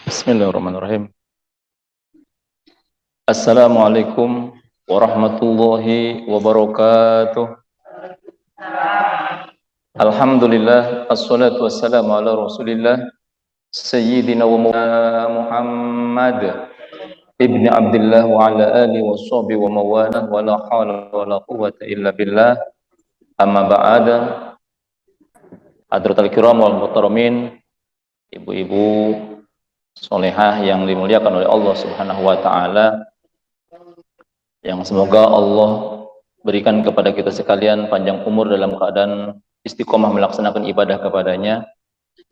Bismillahirrahmanirrahim. Assalamualaikum warahmatullahi wabarakatuh. Alhamdulillah, assalatu wassalamu ala rasulillah Sayyidina wa maulana Muhammad ibni Abdullah wa ala alihi wa sahbihi wa mawalah wa la hawla wa la quwwata illa billah. Amma ba'da. Hadratul kiram wal muhtaramin, ibu-ibu solehah yang dimuliakan oleh Allah Subhanahu wa taala, yang semoga Allah berikan kepada kita sekalian panjang umur dalam keadaan istiqomah melaksanakan ibadah kepadanya.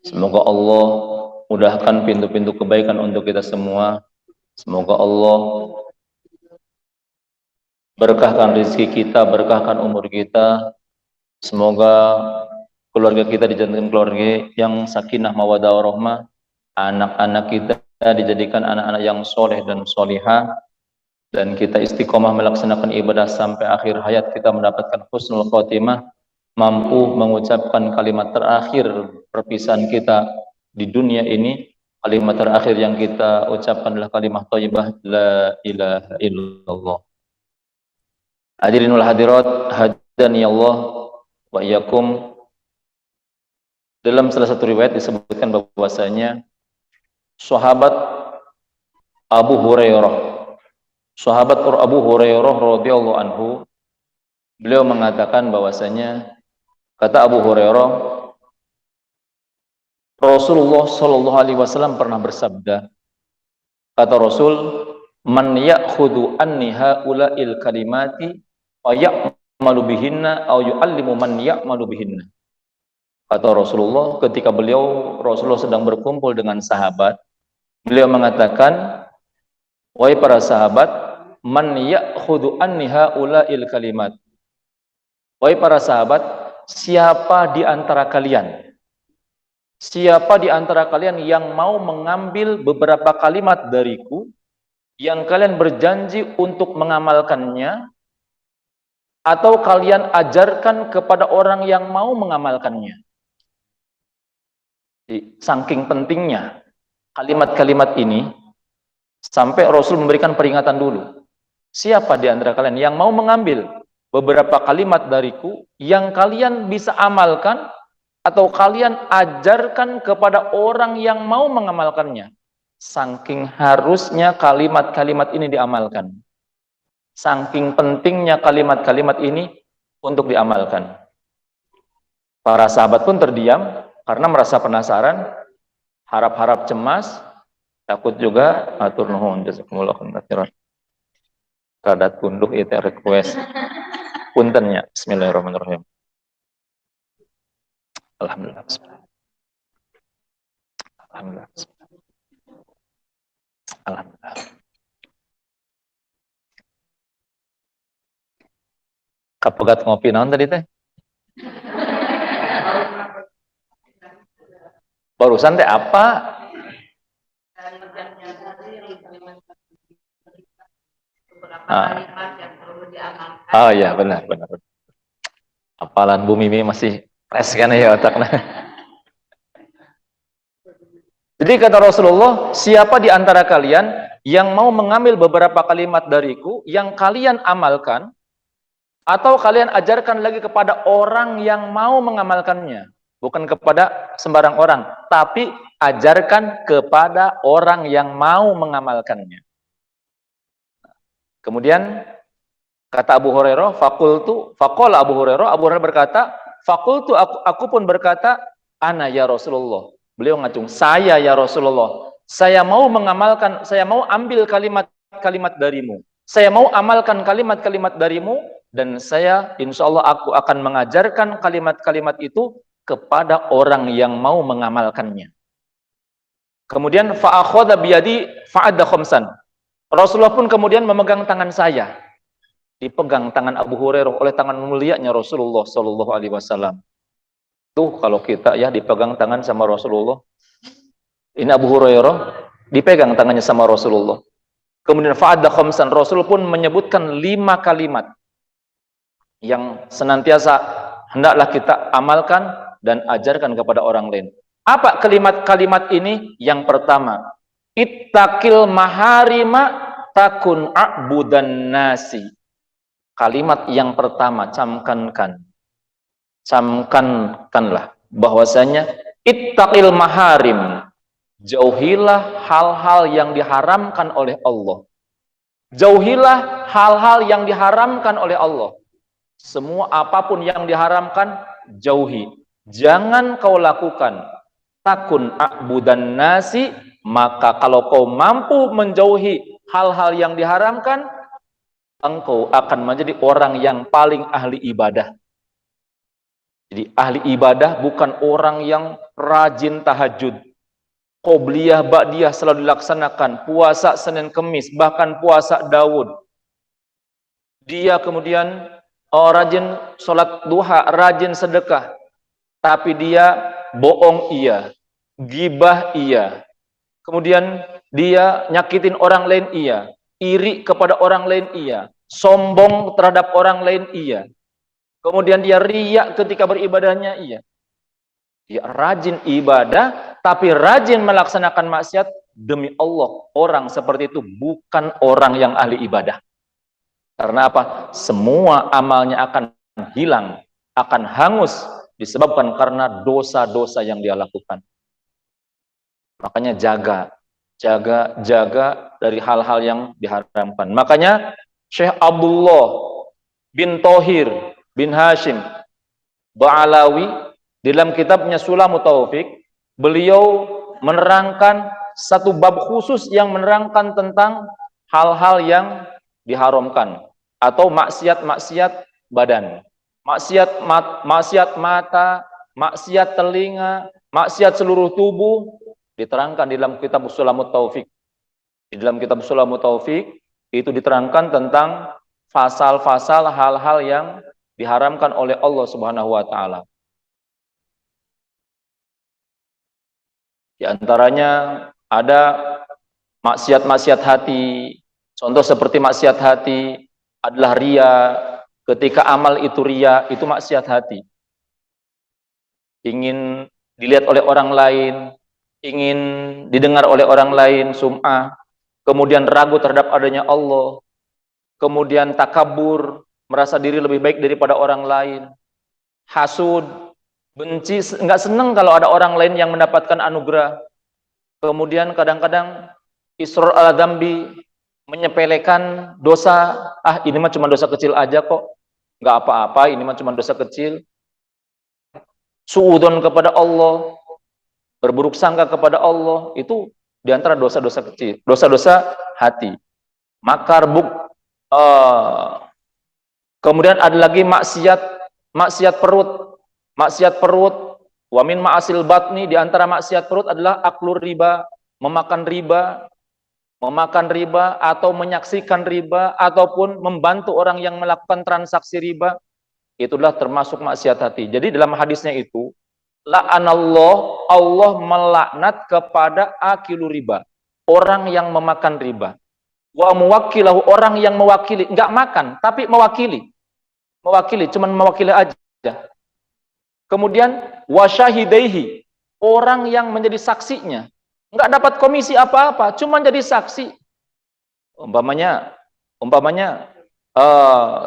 Semoga Allah mudahkan pintu-pintu kebaikan untuk kita semua. Semoga Allah berkahkan rezeki kita, berkahkan umur kita. Semoga keluarga kita dijadikan keluarga yang sakinah mawaddah warahmah. Anak-anak kita dijadikan anak-anak yang soleh dan solihah, dan kita istiqomah melaksanakan ibadah sampai akhir hayat kita mendapatkan husnul khotimah, mampu mengucapkan kalimat terakhir perpisahan kita di dunia ini. Kalimat terakhir yang kita ucapkan adalah kalimat thayyibah la ilaha illallah. Hadirin wal hadirat, hadani Allah wa iyyakum. Dalam salah satu riwayat disebutkan bahwasanya sahabat Abu Hurairah radhiyallahu anhu, beliau mengatakan bahwasanya, kata Abu Hurairah, Rasulullah Shallallahu Alaihi Wasallam pernah bersabda, kata Rasul, man ya'khudhu anni haula'il kalimati wa ya'malu bihinna aw yu'allimu man ya'malu bihinna. Kata Rasulullah, ketika Rasulullah sedang berkumpul dengan sahabat, beliau mengatakan, wahai para sahabat, man ya'khudhu anni haula'il kalimat. Wahai para sahabat, siapa di antara kalian yang mau mengambil beberapa kalimat dariku, yang kalian berjanji untuk mengamalkannya, atau kalian ajarkan kepada orang yang mau mengamalkannya. Saking pentingnya kalimat-kalimat ini, sampai Rasul memberikan peringatan dulu. Siapa di antara kalian yang mau mengambil beberapa kalimat dariku, yang kalian bisa amalkan, atau kalian ajarkan kepada orang yang mau mengamalkannya. Saking harusnya kalimat-kalimat ini diamalkan. Saking pentingnya kalimat-kalimat ini untuk diamalkan. Para sahabat pun terdiam karena merasa penasaran, harap-harap cemas, takut juga. Atur nuhun jazakumullah khairan. Kadat tunduk itu request. Puntennya. Bismillahirrahmanirrahim. Alhamdulillah. Alhamdulillah. Alhamdulillah. Kapegat ngopi naon tadi teh? Barusan teh apa? Oh ya, benar. Apalan Bu Mimi masih fresh kan ya otaknya. Jadi kata Rasulullah, siapa di antara kalian yang mau mengambil beberapa kalimat dariku, yang kalian amalkan, atau kalian ajarkan lagi kepada orang yang mau mengamalkannya. Bukan kepada sembarang orang, tapi ajarkan kepada orang yang mau mengamalkannya. Kemudian kata Abu Hurairah, faqala Abu Hurairah berkata, fakultu, aku pun berkata, ana ya Rasulullah. Beliau ngacung, saya ya Rasulullah. Saya mau mengamalkan, saya mau ambil kalimat-kalimat darimu. Saya mau amalkan kalimat-kalimat darimu, dan saya insya Allah aku akan mengajarkan kalimat-kalimat itu kepada orang yang mau mengamalkannya. Kemudian fa'akhadha biyadi fa'adda khamsan. Rasulullah pun kemudian memegang tangan saya. Dipegang tangan Abu Hurairah oleh tangan mulianya Rasulullah Shallallahu Alaihi Wasallam. Tuh kalau kita ya dipegang tangan sama Rasulullah. Ini Abu Hurairah dipegang tangannya sama Rasulullah. Kemudian fa'adda khamsan, Rasul pun menyebutkan 5 kalimat yang senantiasa hendaklah kita amalkan dan ajarkan kepada orang lain. Apa kalimat-kalimat ini? Yang pertama, ittaqil maharima takun a'budan nasi. Kalimat yang pertama, camkanlah bahwasanya ittaqil maharim, jauhilah hal-hal yang diharamkan oleh Allah. Jauhilah hal-hal yang diharamkan oleh Allah. Semua apapun yang diharamkan, jauhi. Jangan kau lakukan. Takun a'budan nasi, maka kalau kau mampu menjauhi hal-hal yang diharamkan, engkau akan menjadi orang yang paling ahli ibadah. Jadi ahli ibadah bukan orang yang rajin tahajud. Qobliyah, ba'diyah selalu dilaksanakan, puasa Senin Kemis, bahkan puasa Daud. Dia kemudian rajin sholat duha, rajin sedekah, tapi dia bohong iya, gibah iya, kemudian dia nyakitin orang lain iya, iri kepada orang lain iya, sombong terhadap orang lain iya, kemudian dia riya ketika beribadahnya iya. Dia rajin ibadah, tapi rajin melaksanakan maksiat, demi Allah, orang seperti itu bukan orang yang ahli ibadah. Karena apa? Semua amalnya akan hilang, akan hangus, disebabkan karena dosa-dosa yang dia lakukan. Makanya jaga dari hal-hal yang diharamkan. Makanya Syekh Abdullah bin Thohir bin Hashim Ba'alawi dalam kitabnya Sulamut Taufik, beliau menerangkan satu bab khusus yang menerangkan tentang hal-hal yang diharamkan atau maksiat-maksiat badan, maksiat mata, maksiat telinga, maksiat seluruh tubuh, diterangkan di dalam kitab Sulamut Taufik. Di dalam kitab Sulamut Taufik itu diterangkan tentang pasal-pasal hal-hal yang diharamkan oleh Allah Subhanahu wa taala. Di antaranya ada maksiat-maksiat hati. Contoh seperti maksiat hati adalah ria. Ketika amal itu ria, itu maksiat hati. Ingin dilihat oleh orang lain, ingin didengar oleh orang lain, sum'ah. Kemudian ragu terhadap adanya Allah. Kemudian takabur, merasa diri lebih baik daripada orang lain. Hasud, benci, nggak senang kalau ada orang lain yang mendapatkan anugerah. Kemudian kadang-kadang israr al-dzambi, menyepelekan dosa. Ah, ini mah cuma dosa kecil aja kok, nggak apa-apa, ini mah cuma dosa kecil. Suudzon kepada Allah, berburuk sangka kepada Allah, itu diantara dosa-dosa kecil, dosa-dosa hati. Makar kemudian ada lagi maksiat perut. Maksiat perut, wa min ma'asil batni, di antara maksiat perut adalah aklur riba, memakan riba atau menyaksikan riba ataupun membantu orang yang melakukan transaksi riba, itulah termasuk maksiat hati. Jadi dalam hadisnya itu, la'anallah, Allah melaknat kepada akilu riba, orang yang memakan riba. Wa muwakkilahu, orang yang mewakili, enggak makan tapi mewakili, cuman mewakili aja. Kemudian wasyahidaihi, orang yang menjadi saksinya, nggak dapat komisi apa-apa, cuma jadi saksi. Umpamanya,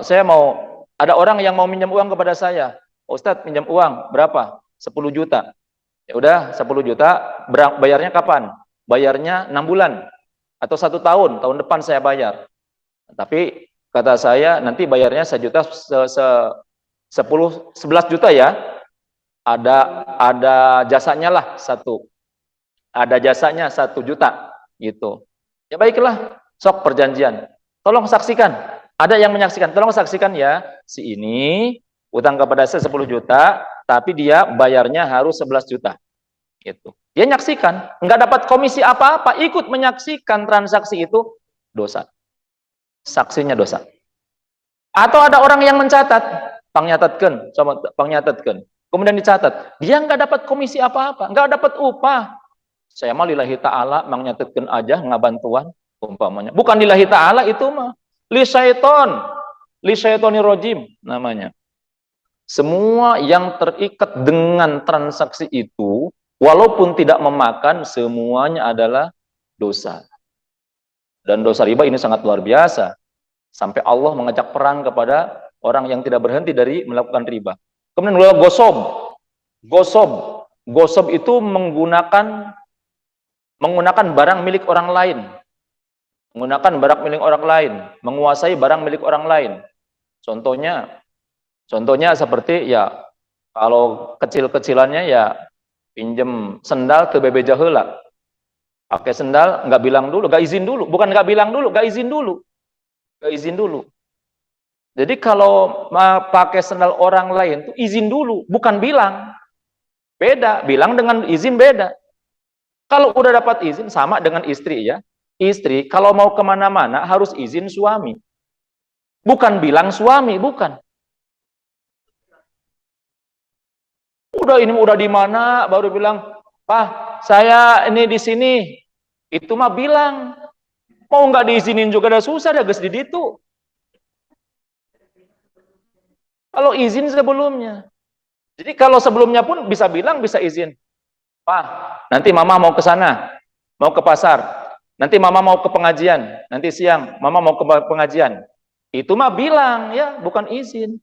saya mau, ada orang yang mau minjam uang kepada saya, Ustadz pinjam uang berapa? 10 juta. Ya udah, 10 juta, bayarnya kapan? Bayarnya 6 bulan atau 1 tahun, tahun depan saya bayar. Tapi kata saya nanti bayarnya 1 juta, 11 juta ya. Ada jasanya lah ada jasanya 1 juta gitu. Ya baiklah, sok perjanjian. Tolong saksikan. Ada yang menyaksikan. Tolong saksikan ya, si ini utang kepada saya 10 juta, tapi dia bayarnya harus 11 juta. Gitu. Dia nyaksikan, nggak dapat komisi apa-apa, ikut menyaksikan transaksi itu, dosa. Saksinya dosa. Atau ada orang yang mencatat, pangnyatatkan. Kemudian dicatat, dia nggak dapat komisi apa-apa, nggak dapat upah. Saya mah lillahi ta'ala, menyatatkan aja, nggak bantuan, umpamanya. Bukan lillahi ta'ala, itu mah li syaitonir rojim namanya. Semua yang terikat dengan transaksi itu Walaupun tidak memakan, semuanya adalah dosa. Dan dosa riba ini sangat luar biasa. Sampai Allah mengajak perang kepada orang yang tidak berhenti dari melakukan riba. Kemudian kedua, gosob. Gosob. Gosob itu menggunakan barang milik orang lain. Menggunakan barang milik orang lain. Menguasai barang milik orang lain. Contohnya seperti ya, kalau kecil-kecilannya ya pinjem sendal ke Bebe Jahela. Pakai sendal, nggak bilang dulu, nggak izin dulu. Bukan nggak bilang dulu, nggak izin dulu. Nggak izin dulu. Jadi kalau pakai sendal orang lain, tuh izin dulu, bukan bilang. Beda, bilang dengan izin beda. Kalau udah dapat izin, sama dengan istri ya. Istri, kalau mau kemana-mana, harus izin suami. Bukan bilang suami, bukan. Udah di mana, baru bilang, Pak, saya ini di sini. Itu mah bilang. Mau nggak diizinin juga udah susah, dah ges di ditu. Kalau izin sebelumnya. Jadi kalau sebelumnya pun bisa bilang, bisa izin. Pak, nanti mama mau ke sana, mau ke pasar. Nanti mama mau ke pengajian. Nanti siang, mama mau ke pengajian. Itu mah bilang, ya, bukan izin.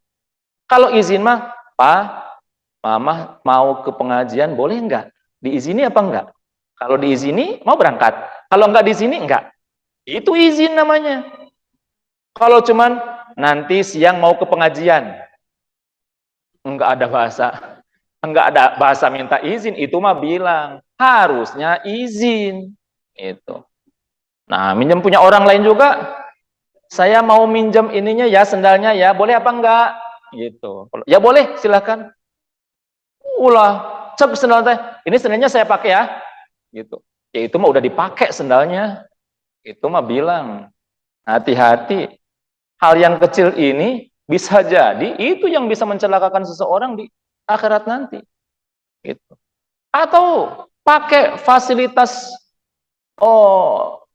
Kalau izin mah, Pak, mama mau ke pengajian, boleh nggak? Diizini apa enggak? Kalau diizini, mau berangkat. Kalau nggak diizini, enggak. Itu izin namanya. Kalau cuman nanti siang mau ke pengajian, enggak ada bahasa minta izin, itu mah bilang harusnya izin. Itu. Nah, minjem punya orang lain juga, saya mau minjem ininya ya, sendalnya ya, boleh apa enggak? Gitu. Ya boleh, silakan. Cek sendalnya, ini sendalnya saya pakai ya. Gitu. Ya itu mah udah dipakai sendalnya. Itu mah bilang, hati-hati. Hal yang kecil ini bisa jadi itu yang bisa mencelakakan seseorang di akhirat nanti. Gitu. Atau pakai fasilitas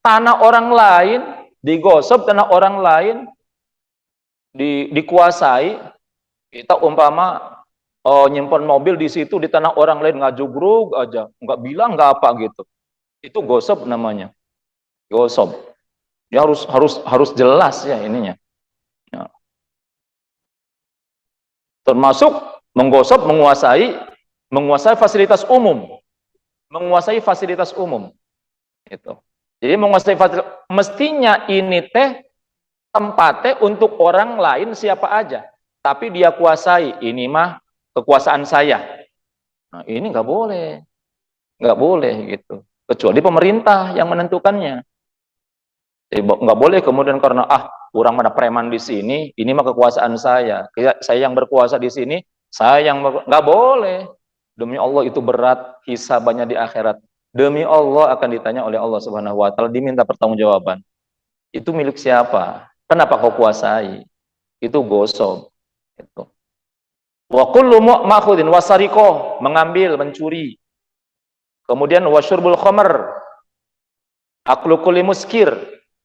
tanah orang lain, digosok tanah orang lain, dikuasai. Kita umpama nyimpan mobil di situ di tanah orang lain, ngajugrug aja, nggak bilang nggak apa gitu. Itu gosok namanya. Gosok. Ya harus jelas ya ininya. Ya. Termasuk menggosok, menguasai fasilitas umum. Menguasai fasilitas umum. Itu. Jadi menguasai fasilitas, mestinya ini teh tempatnya untuk orang lain siapa aja. Tapi dia kuasai, ini mah kekuasaan saya. Nah, ini nggak boleh. Nggak boleh gitu. Kecuali pemerintah yang menentukannya. Jadi nggak boleh kemudian karena kurang mana preman di sini, ini mah kekuasaan saya. Saya yang berkuasa di sini, saya yang nggak boleh. Demi Allah itu berat hisabannya di akhirat. Demi Allah akan ditanya oleh Allah Subhanahu wa taala, diminta pertanggungjawaban. Itu milik siapa? Kenapa kau kuasai? Itu gosok. Itu. Wa kullu ma'khudin wasariqah, mengambil, mencuri. Kemudian wasyurbul khamr, aklu kulli muskir,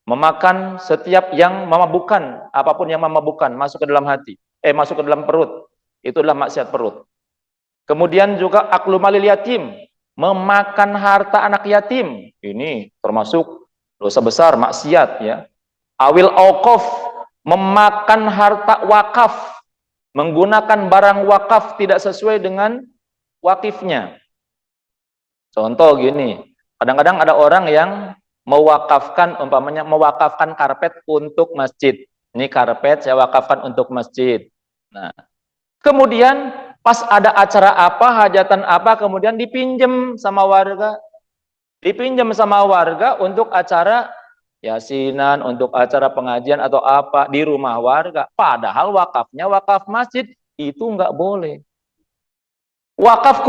memakan setiap yang memabukkan, apapun yang memabukkan masuk ke dalam hati, masuk ke dalam perut. Itu adalah maksiat perut. Kemudian juga aklu malil yatim, memakan harta anak yatim. Ini termasuk dosa besar, maksiat ya. Awil auqaf, memakan harta wakaf, menggunakan barang wakaf tidak sesuai dengan wakifnya. Contoh gini, kadang-kadang ada orang yang mewakafkan, umpamanya mewakafkan karpet untuk masjid. Ini karpet saya wakafkan untuk masjid. Nah, kemudian pas ada acara apa, hajatan apa, kemudian dipinjam sama warga. Dipinjam sama warga untuk acara yasinan, untuk acara pengajian atau apa di rumah warga. Padahal wakafnya wakaf masjid, itu nggak boleh. Wakaf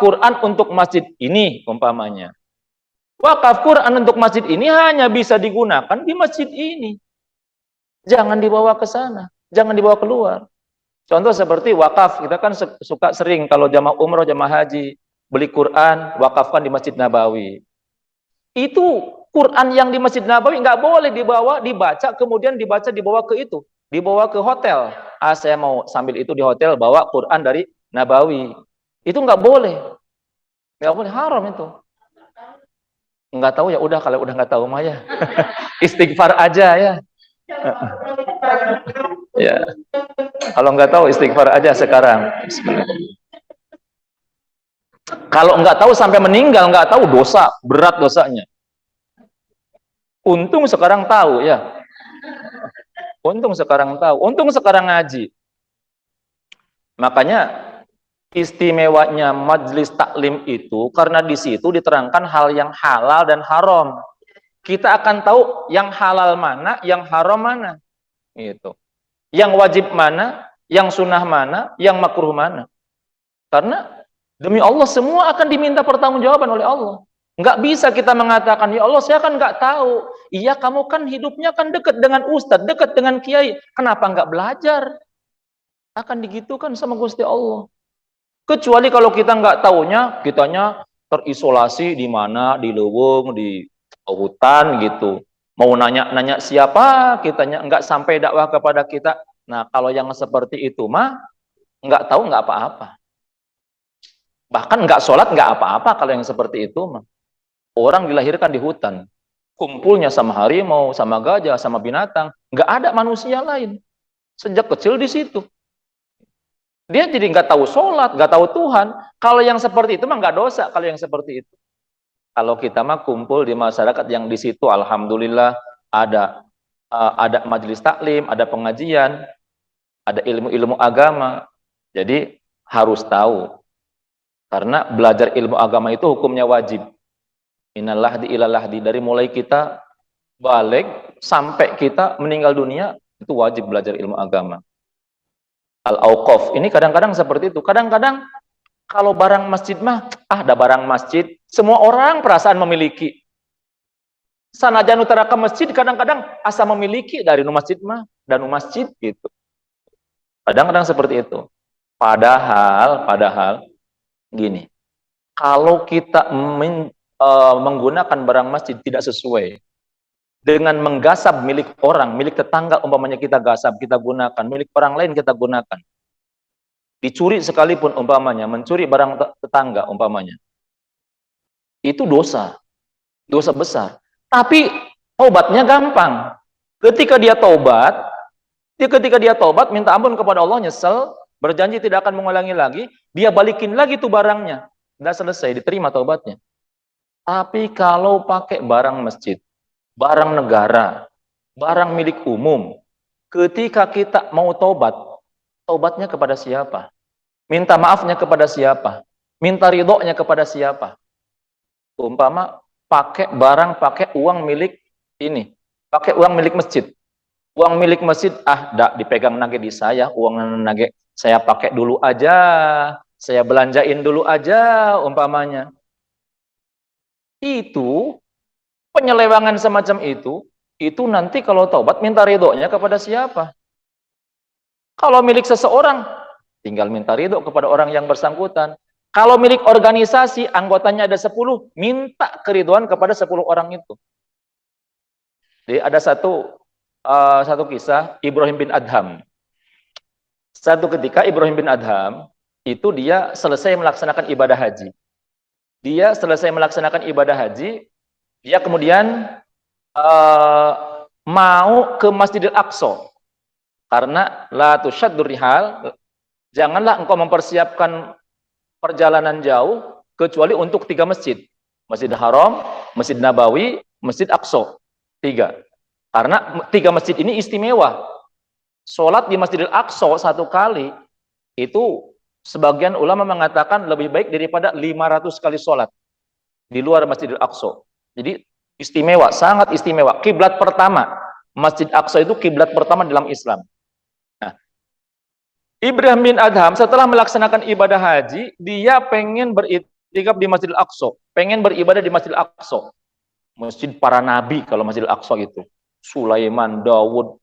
Quran untuk masjid ini umpamanya. Wakaf Quran untuk masjid ini hanya bisa digunakan di masjid ini. Jangan dibawa ke sana, jangan dibawa keluar. Contoh seperti wakaf, kita kan suka sering kalau jamaah umroh, jamaah haji, beli Quran, wakafkan di Masjid Nabawi. Itu Quran yang di Masjid Nabawi nggak boleh dibaca, kemudian dibawa ke itu, dibawa ke hotel. Saya mau sambil itu di hotel bawa Quran dari Nabawi. Itu nggak boleh. Nggak boleh, haram itu. Nggak tahu ya udah, kalau udah nggak tahu mah ya. Istighfar aja ya. Ya, kalau nggak tahu istighfar aja sekarang. Kalau nggak tahu sampai meninggal, nggak tahu, dosa berat dosanya. Untung sekarang tahu ya. Untung sekarang tahu. Untung sekarang ngaji. Makanya istimewanya majelis taklim itu karena di situ diterangkan hal yang halal dan haram. Kita akan tahu yang halal mana, yang haram mana. Gitu. Yang wajib mana, yang sunnah mana, yang makruh mana. Karena demi Allah semua akan diminta pertanggungjawaban oleh Allah. Nggak bisa kita mengatakan, ya Allah saya kan nggak tahu. Iya kamu kan hidupnya kan dekat dengan ustadz, dekat dengan kiai. Kenapa nggak belajar? Akan digitukan sama Gusti Allah. Kecuali kalau kita nggak taunya, kitanya terisolasi di mana, di leweng, di hutan gitu. Mau nanya-nanya siapa, kitanya nggak sampai dakwah kepada kita. Nah kalau yang seperti itu mah, nggak tahu nggak apa-apa. Bahkan nggak sholat nggak apa-apa kalau yang seperti itu mah. Orang dilahirkan di hutan, kumpulnya sama harimau, sama gajah, sama binatang, nggak ada manusia lain. Sejak kecil di situ. Dia jadi nggak tahu sholat, nggak tahu Tuhan. Kalau yang seperti itu mah nggak dosa kalau yang seperti itu. Kalau kita mah kumpul di masyarakat yang di situ, alhamdulillah ada majelis taklim, ada pengajian, ada ilmu-ilmu agama. Jadi harus tahu. Karena belajar ilmu agama itu hukumnya wajib. Minallahdi ilalahdi, dari mulai kita balik sampai kita meninggal dunia itu wajib belajar ilmu agama. Al-Auqaf ini kadang-kadang seperti itu. Kadang-kadang kalau barang masjid mah, ada barang masjid, semua orang perasaan memiliki. Sanajan utara ke masjid kadang-kadang asa memiliki dari masjid mah dan masjid gitu. Kadang-kadang seperti itu. Padahal gini, kalau kita menggunakan barang masjid tidak sesuai dengan menggasap milik orang, milik tetangga umpamanya kita gasap, kita gunakan, milik orang lain kita gunakan. Dicuri sekalipun umpamanya, mencuri barang tetangga umpamanya. Itu dosa. Dosa besar. Tapi taubatnya gampang. Ketika dia taubat minta ampun kepada Allah, nyesel, berjanji tidak akan mengulangi lagi, dia balikin lagi tuh barangnya. Udah selesai, diterima taubatnya. Tapi kalau pakai barang masjid, barang negara, barang milik umum, ketika kita mau taubat, taubatnya kepada siapa? Minta maafnya kepada siapa? Minta ridhonya kepada siapa? Umpama pakai barang, pakai uang milik ini, pakai uang milik masjid. Uang milik masjid, dak dipegang nage di saya, uang nage saya pakai dulu aja, saya belanjain dulu aja, umpamanya. Itu penyelewangan semacam itu nanti kalau taubat minta ridhonya kepada siapa? Kalau milik seseorang, tinggal minta ridho kepada orang yang bersangkutan. Kalau milik organisasi, anggotanya ada 10, minta keridhaan kepada 10 orang itu. Jadi ada satu kisah Ibrahim bin Adham. Satu ketika Ibrahim bin Adham itu dia selesai melaksanakan ibadah haji. Dia selesai melaksanakan ibadah haji, dia kemudian mau ke Masjidil Aqsa. Karena la tusyaddur rihal, janganlah engkau mempersiapkan perjalanan jauh kecuali untuk 3 masjid. Masjid Haram, Masjid Nabawi, Masjid Aqsa. 3. Karena 3 masjid ini istimewa. Sholat di Masjidil Aqsa 1 kali, itu sebagian ulama mengatakan lebih baik daripada 500 kali sholat di luar Masjidil Aqsa. Jadi istimewa, sangat istimewa. Kiblat pertama, Masjid Aqsa itu kiblat pertama dalam Islam. Ibrahim bin Adham setelah melaksanakan ibadah haji, dia pengen beriktikaf di Masjidil Aqsa, pengen beribadah di Masjidil Aqsa. Masjid para nabi kalau Masjidil Aqsa itu. Sulaiman, Daud,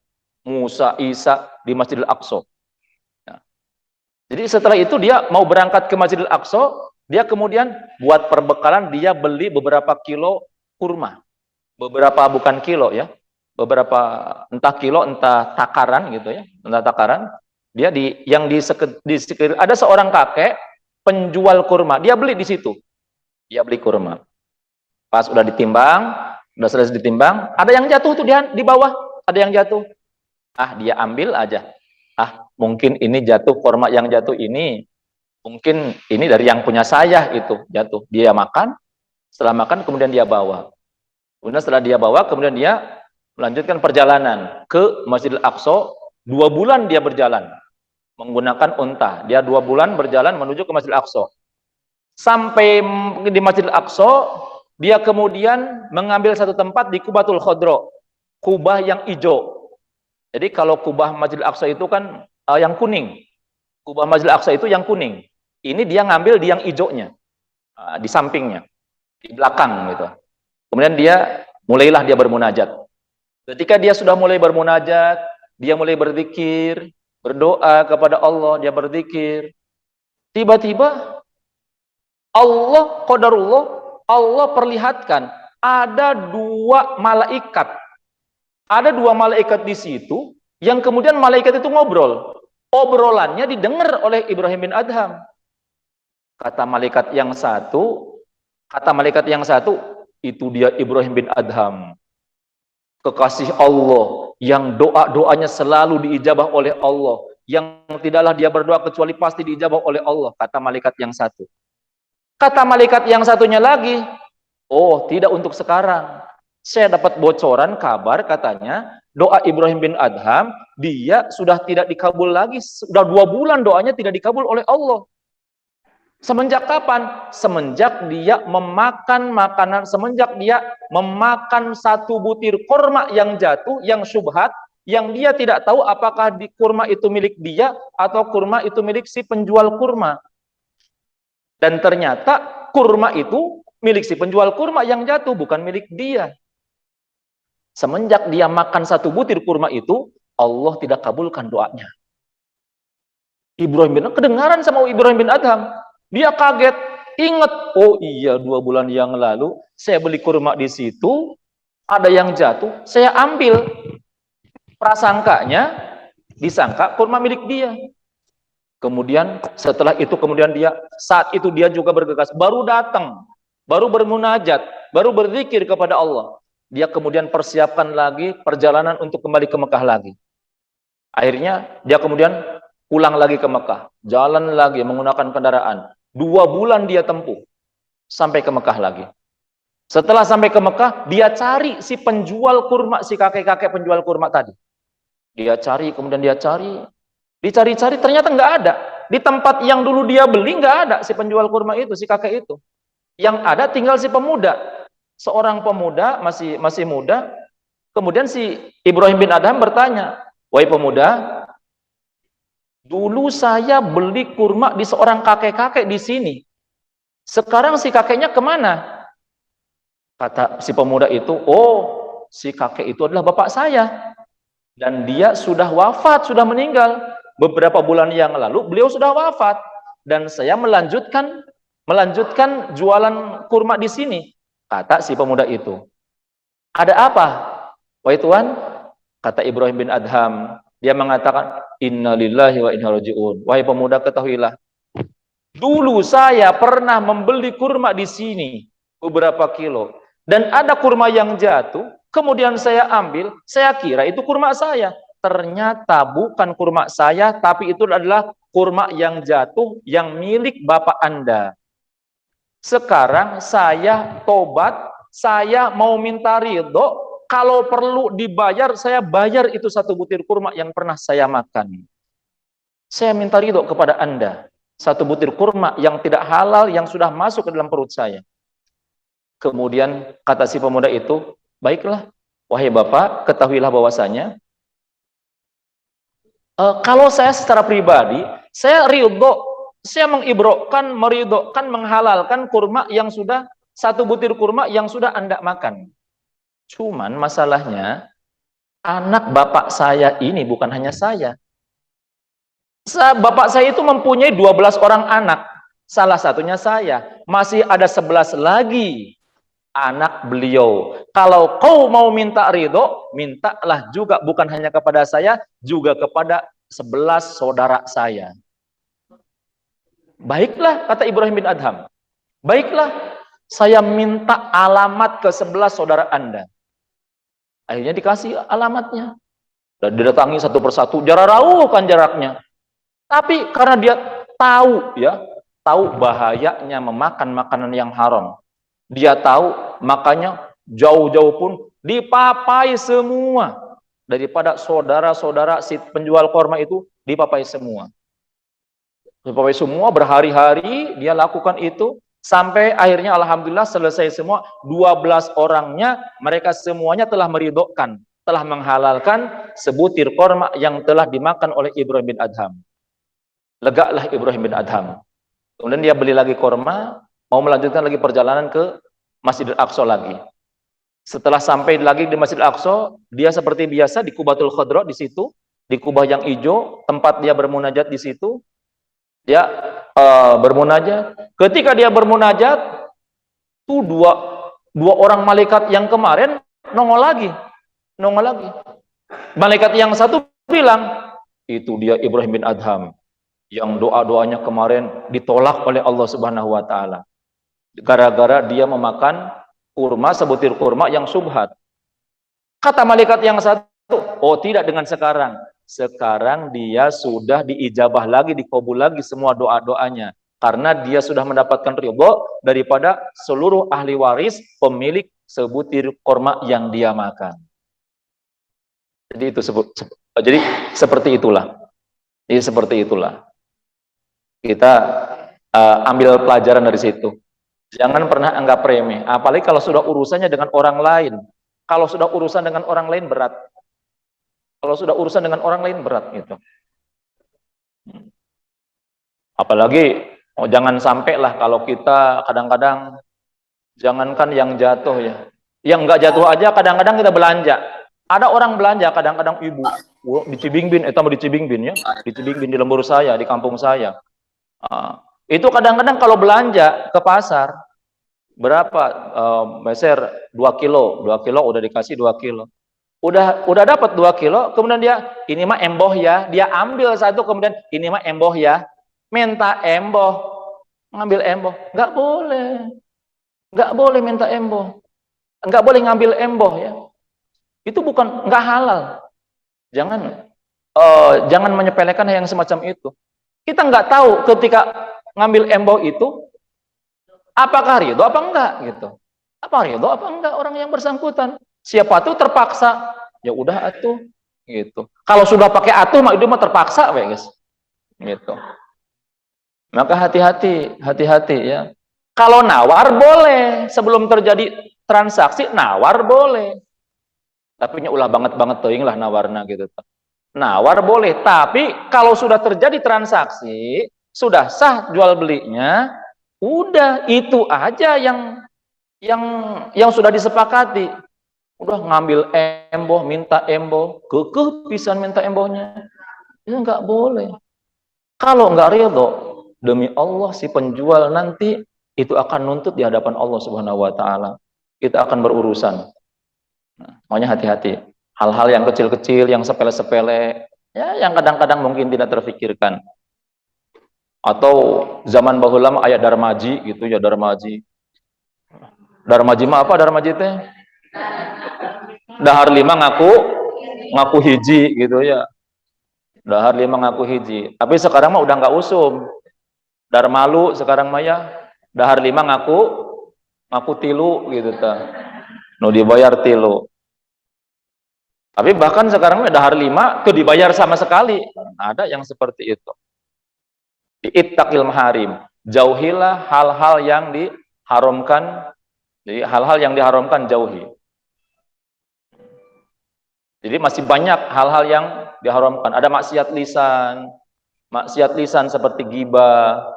Musa, Isa di Masjidil Aqsa. Nah, jadi setelah itu dia mau berangkat ke Masjidil Aqsa, dia kemudian buat perbekalan, dia beli beberapa kilo kurma. Beberapa bukan kilo ya. Beberapa entah kilo, entah takaran gitu ya, entah takaran. Dia di sekitar ada seorang kakek penjual kurma, dia beli di situ. Dia beli kurma. Pas udah ditimbang, udah selesai ditimbang, ada yang jatuh tuh di bawah, ada yang jatuh. Ah, dia ambil aja. Ah, mungkin ini jatuh, kurma yang jatuh ini, mungkin ini dari yang punya saya itu jatuh. Dia makan, setelah makan kemudian dia bawa. Kemudian setelah dia bawa, kemudian dia melanjutkan perjalanan ke Masjidil Aqsa. 2 bulan dia berjalan menggunakan unta. Dia 2 bulan berjalan menuju ke Masjidil Aqsa. Sampai di Masjidil Aqsa, dia kemudian mengambil satu tempat di Qubatul Khodro, kubah yang hijau. Jadi kalau kubah Masjidil Aqsa itu kan yang kuning. Kubah Masjidil Aqsa itu yang kuning. Ini dia ngambil di yang hijaunya, di sampingnya, di belakang gitu. Kemudian mulailah dia bermunajat. Ketika dia sudah mulai bermunajat, dia mulai berzikir, berdoa kepada Allah, dia berzikir. Tiba-tiba Allah, qadarullah, Allah perlihatkan ada 2 malaikat. Ada 2 malaikat di situ yang kemudian malaikat itu ngobrol. Obrolannya didengar oleh Ibrahim bin Adham. Kata malaikat yang satu, itu dia Ibrahim bin Adham, kekasih Allah yang doa-doanya selalu diijabah oleh Allah, yang tidaklah dia berdoa kecuali pasti diijabah oleh Allah, kata malaikat yang satu. Kata malaikat yang satunya lagi, oh tidak untuk sekarang. Saya dapat bocoran kabar katanya doa Ibrahim bin Adham dia sudah tidak dikabul lagi, sudah 2 bulan doanya tidak dikabul oleh Allah. Semenjak kapan? Semenjak dia memakan makanan, semenjak dia memakan 1 butir kurma yang jatuh, yang syubhat, yang dia tidak tahu apakah di kurma itu milik dia atau kurma itu milik si penjual kurma. Dan ternyata kurma itu milik si penjual kurma yang jatuh, bukan milik dia. Semenjak dia makan 1 butir kurma itu, Allah tidak kabulkan doanya. Ibrahim bin Adham, kedengaran sama Ibrahim bin Adham. Dia kaget, ingat, oh iya 2 bulan yang lalu saya beli kurma di situ, ada yang jatuh, saya ambil. Prasangkanya disangka kurma milik dia. Kemudian setelah itu saat itu dia juga bergegas, baru datang, baru bermunajat, baru berzikir kepada Allah. Dia kemudian persiapkan lagi perjalanan untuk kembali ke Mekah lagi. Akhirnya dia kemudian pulang lagi ke Mekah, jalan lagi menggunakan kendaraan. 2 bulan dia tempuh sampai ke Mekah lagi. Setelah sampai ke Mekah, dia cari si penjual kurma, si kakek-kakek penjual kurma tadi. Dia cari, kemudian dia cari, dicari-cari ternyata nggak ada. Di tempat yang dulu dia beli nggak ada si penjual kurma itu, si kakek itu. Yang ada tinggal si pemuda, seorang pemuda masih muda. Kemudian si Ibrahim bin Adham bertanya, wahai pemuda, dulu saya beli kurma di seorang kakek-kakek di sini. Sekarang si kakeknya kemana? Kata si pemuda itu, oh si kakek itu adalah bapak saya. Dan dia sudah wafat, sudah meninggal. Beberapa bulan yang lalu beliau sudah wafat. Dan saya melanjutkan jualan kurma di sini. Kata si pemuda itu. Ada apa? Wahai Tuhan, kata Ibrahim bin Adham, dia mengatakan, innalillahi wa inna raji'un. Wahai pemuda, ketahuilah, dulu saya pernah membeli kurma di sini beberapa kilo, dan ada kurma yang jatuh, kemudian saya ambil, saya kira itu kurma saya. Ternyata bukan kurma saya, tapi itu adalah kurma yang jatuh yang milik bapak Anda. Sekarang saya tobat, saya mau minta ridho. Kalau perlu dibayar, saya bayar itu 1 butir kurma yang pernah saya makan. Saya minta ridho kepada Anda. 1 butir kurma yang tidak halal, yang sudah masuk ke dalam perut saya. Kemudian kata si pemuda itu, baiklah, wahai bapak, ketahuilah bahwasanya, kalau saya secara pribadi, saya ridho, saya meridhokan, menghalalkan kurma yang sudah, 1 butir kurma yang sudah Anda makan. Cuman masalahnya, anak bapak saya ini bukan hanya saya. Bapak saya itu mempunyai 12 orang anak. Salah satunya saya. Masih ada 11 lagi anak beliau. Kalau kau mau minta ridho, mintalah juga bukan hanya kepada saya, juga kepada 11 saudara saya. Baiklah, kata Ibrahim bin Adham. Baiklah, saya minta alamat ke 11 saudara Anda. Akhirnya dikasih alamatnya. Dan didatangi satu persatu, jarak jauh kan jaraknya. Tapi karena dia tahu ya, tahu bahayanya memakan makanan yang haram. Dia tahu, makanya jauh-jauh pun dipapai semua. Daripada saudara-saudara si penjual korma itu dipapai semua. Dipapai semua berhari-hari dia lakukan itu. Sampai akhirnya alhamdulillah selesai semua. 12 orangnya mereka semuanya telah meridokkan, telah menghalalkan sebutir korma yang telah dimakan oleh Ibrahim bin Adham. Legalah Ibrahim bin Adham. Kemudian dia beli lagi korma, mau melanjutkan lagi perjalanan ke Masjidil Aqsa lagi. Setelah sampai lagi di Masjidil Aqsa, dia seperti biasa di Qubatul Khadra di situ, di kubah yang hijau, tempat dia bermunajat di situ. Ya, bermunajat. Ketika dia bermunajat, tuh dua orang malaikat yang kemarin nongol lagi. Malaikat yang satu bilang, itu dia Ibrahim bin Adham yang doa-doanya kemarin ditolak oleh Allah Subhanahu wa taala. Gara-gara dia memakan kurma, sebutir kurma yang subhat. Kata malaikat yang satu, oh tidak dengan sekarang. Sekarang dia sudah diijabah lagi, dikabul lagi semua doa-doanya. Karena dia sudah mendapatkan ridho daripada seluruh ahli waris pemilik sebutir kurma yang dia makan. Jadi itu jadi seperti itulah. Jadi seperti itulah. Kita ambil pelajaran dari situ. Jangan pernah anggap remeh, apalagi kalau sudah urusannya dengan orang lain. Kalau sudah urusan dengan orang lain berat. Kalau sudah urusan dengan orang lain berat gitu. Apalagi jangan sampai lah kalau kita kadang-kadang jangankan yang jatuh ya. Yang enggak jatuh aja kadang-kadang kita belanja. Ada orang belanja kadang-kadang ibu di Cibingbin, di Cibingbin ya. Di Cibingbin di lembur saya, di kampung saya. Itu kadang-kadang kalau belanja ke pasar berapa meser 2 kilo udah dikasih 2 kilo. Udah dapat 2 kilo, kemudian dia, ini mah emboh ya, dia ambil satu, kemudian ini mah emboh ya, minta emboh, ngambil emboh, nggak boleh minta emboh, nggak boleh ngambil emboh ya, itu bukan, nggak halal, jangan menyepelekan yang semacam itu. Kita nggak tahu ketika ngambil emboh itu, apakah ridho apa enggak gitu, apa ridho apa enggak orang yang bersangkutan. Siapa tuh terpaksa, ya udah atuh gitu. Kalau sudah pakai atuh mah itu mah terpaksa guys. Gitu. Maka hati-hati ya. Kalau nawar boleh, sebelum terjadi transaksi nawar boleh. Tapi nya ulah banget teuing lah nawarna gitu. Nawar boleh, tapi kalau sudah terjadi transaksi, sudah sah jual belinya, udah itu aja yang sudah disepakati. Udah ngambil emboh, minta emboh, kekeh pisan minta embohnya, itu nggak boleh. Kalau nggak ridho, demi Allah si penjual nanti itu akan nuntut di hadapan Allah Subhanahu Wa Taala. Kita akan berurusan. Nah, makanya hati-hati. Hal-hal yang kecil-kecil, yang sepele-sepele, ya yang kadang-kadang mungkin tidak terfikirkan. Atau zaman bahula ayat darmaji gitu ya, darmaji. Darmaji mah apa darmaji teh? Dahar 5 ngaku hiji gitu ya. Dahar 5 ngaku hiji. Tapi sekarang mah udah nggak usum. Dahar malu sekarang mah ya. Dahar 5 ngaku tilu gitu ta. Nu dibayar tilu. Tapi bahkan sekarang mah dahar 5 tuh dibayar sama sekali. Ada yang seperti itu. Ittaqil maharim. Jauhilah hal-hal yang diharamkan. Jadi hal-hal yang diharamkan jauhi. Jadi masih banyak hal-hal yang diharamkan. Ada maksiat lisan seperti ghibah,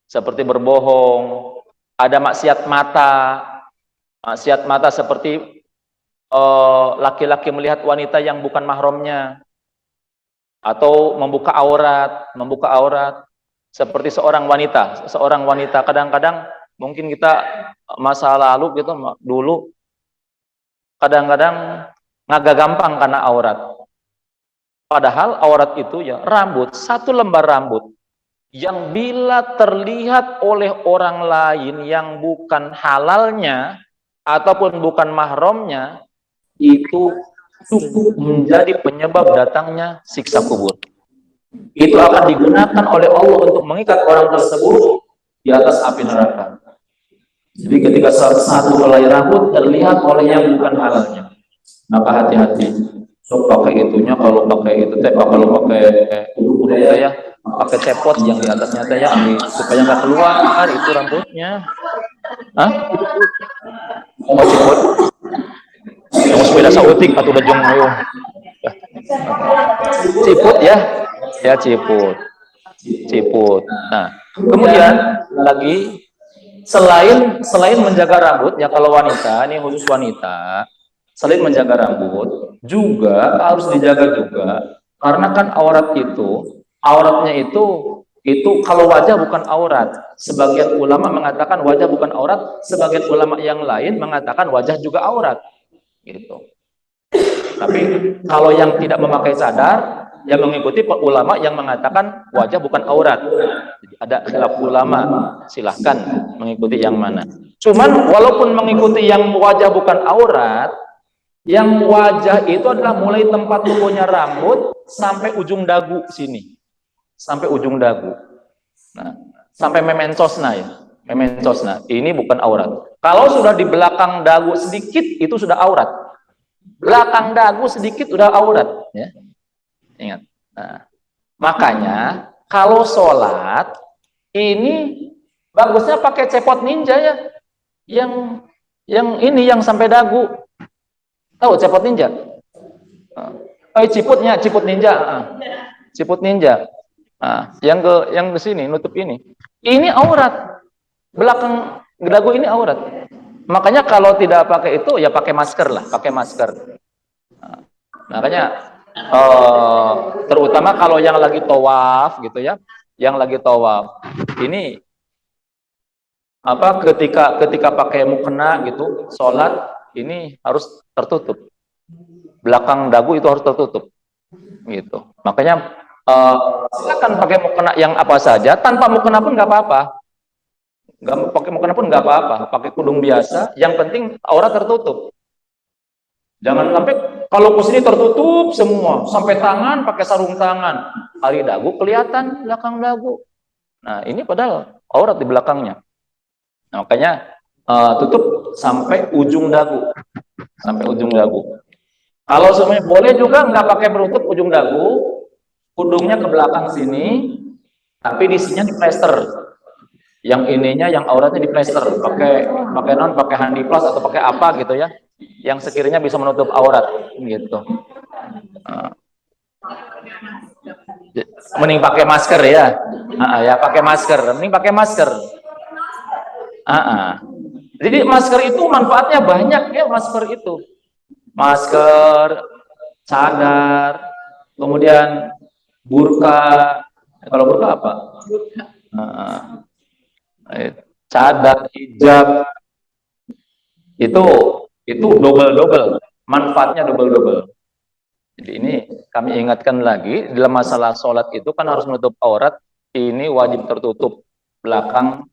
seperti berbohong. Ada maksiat mata seperti laki-laki melihat wanita yang bukan mahramnya, atau membuka aurat, seperti seorang wanita. Kadang-kadang mungkin kita masa lalu gitu dulu, kadang-kadang ngagak gampang karena aurat. Padahal aurat itu ya rambut, satu lembar rambut. yang bila terlihat oleh orang lain yang bukan halalnya ataupun bukan mahramnya, itu cukup menjadi penyebab datangnya siksa kubur. Itu akan digunakan oleh Allah untuk mengikat orang tersebut di atas api neraka. Jadi ketika satu helai rambut terlihat oleh yang bukan halalnya, maka hati-hati. So pakai itunya, kalau pakai itu teh, kalau pakai kudu ya, pakai cepot yang di atasnya teh ya, supaya nggak keluar itu rambutnya. Hah? Mau cepot? Yang sepeda sautik atau udah jong ayo. Ciput ya, ya ciput. Nah, kemudian lagi selain menjaga rambut ya, kalau wanita ini khusus wanita, selain menjaga rambut juga harus dijaga juga, karena kan auratnya itu kalau wajah bukan aurat. Sebagian ulama mengatakan wajah bukan aurat, sebagian ulama yang lain mengatakan wajah juga aurat gitu. Tapi kalau yang tidak memakai cadar, yang mengikuti ulama yang mengatakan wajah bukan aurat. Jadi ada khilaf ulama, silahkan mengikuti yang mana. Cuman walaupun mengikuti yang wajah bukan aurat, yang wajah itu adalah mulai tempat tumbuhnya rambut sampai ujung dagu sini. Sampai ujung dagu. Nah, sampai memencosna ya. Memencosna. Ini bukan aurat. Kalau sudah di belakang dagu sedikit, itu sudah aurat. Belakang dagu sedikit udah aurat ya. Ingat. Nah, makanya kalau sholat ini bagusnya pakai cepot ninja ya. Yang sampai dagu. Tahu cepot ninja? Ciput ninja. Ciput ninja. Nah, yang ke sini nutup ini. Ini aurat. Belakang dagu ini aurat. Makanya kalau tidak pakai itu ya pakai masker lah, pakai masker. Nah, makanya terutama kalau yang lagi tawaf gitu ya, yang lagi tawaf ini ketika pakai mukena gitu, sholat ini harus tertutup. Belakang dagu itu harus tertutup, gitu. Makanya silakan pakai mukena yang apa saja, tanpa mukena pun nggak apa-apa. Nggak pakai mukena pun nggak apa-apa, pakai kudung biasa, yang penting aurat tertutup. Jangan sampai kalau kusini tertutup semua, sampai tangan pakai sarung tangan, hari dagu kelihatan belakang dagu. Nah ini padahal aurat di belakangnya. Nah, makanya tutup sampai ujung dagu, sampai ujung dagu. Kalau semuanya boleh juga nggak pakai penutup ujung dagu, kudungnya ke belakang sini, tapi di sininya diplester. Yang ininya, yang auratnya diplester, pakai handiplas atau pakai apa gitu ya, yang sekiranya bisa menutup aurat gitu. Mending pakai masker ya, ya pakai masker, mending pakai masker. Jadi masker itu manfaatnya banyak ya, masker itu, masker, cadar, kemudian burka. Kalau burka apa? Cadar, hijab, itu double manfaatnya, double. Jadi ini kami ingatkan lagi, dalam masalah sholat itu kan harus menutup aurat, ini wajib tertutup. Belakang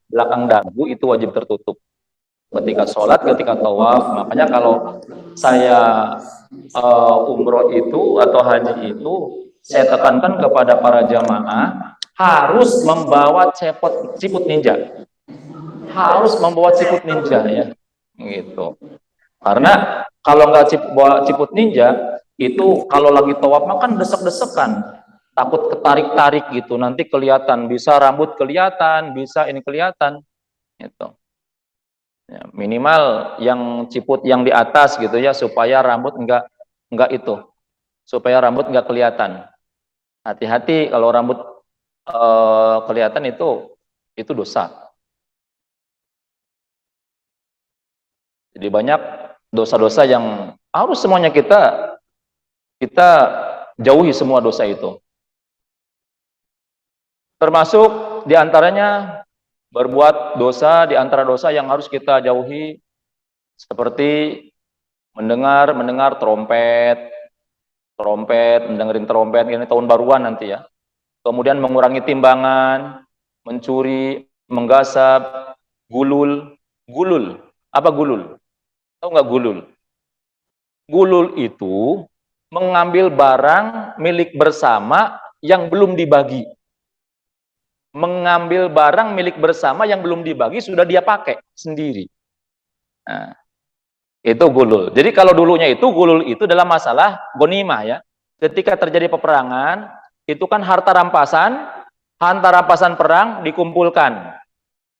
dagu itu wajib tertutup ketika sholat, ketika tawaf. Makanya kalau saya umroh itu atau haji itu, saya tekankan kepada para jamaah harus membawa ciput ninja. Harus membawa ciput ninja ya, gitu. Karena kalau nggak bawa ciput ninja, itu kalau lagi tawaf makan desek-desekan, takut ketarik-tarik gitu, nanti kelihatan, bisa rambut kelihatan, bisa ini kelihatan, gitu. Ya, minimal yang ciput yang di atas gitu ya, supaya rambut nggak itu, supaya rambut nggak kelihatan. Hati-hati kalau rambut kelihatan itu dosa. Jadi banyak dosa-dosa yang harus semuanya kita jauhi semua dosa itu. Termasuk diantaranya berbuat dosa, diantara dosa yang harus kita jauhi seperti mendengar trompet, mendengarin trompet, ini tahun baruan nanti ya. Kemudian mengurangi timbangan, mencuri, menggasap, gulul. Gulul. Apa gulul? Tahu nggak gulul? Gulul itu mengambil barang milik bersama yang belum dibagi. Mengambil barang milik bersama yang belum dibagi sudah dia pakai sendiri. Nah, itu gulul. Jadi kalau dulunya itu gulul itu dalam masalah gonimah ya. Ketika terjadi peperangan, itu kan harta rampasan perang dikumpulkan.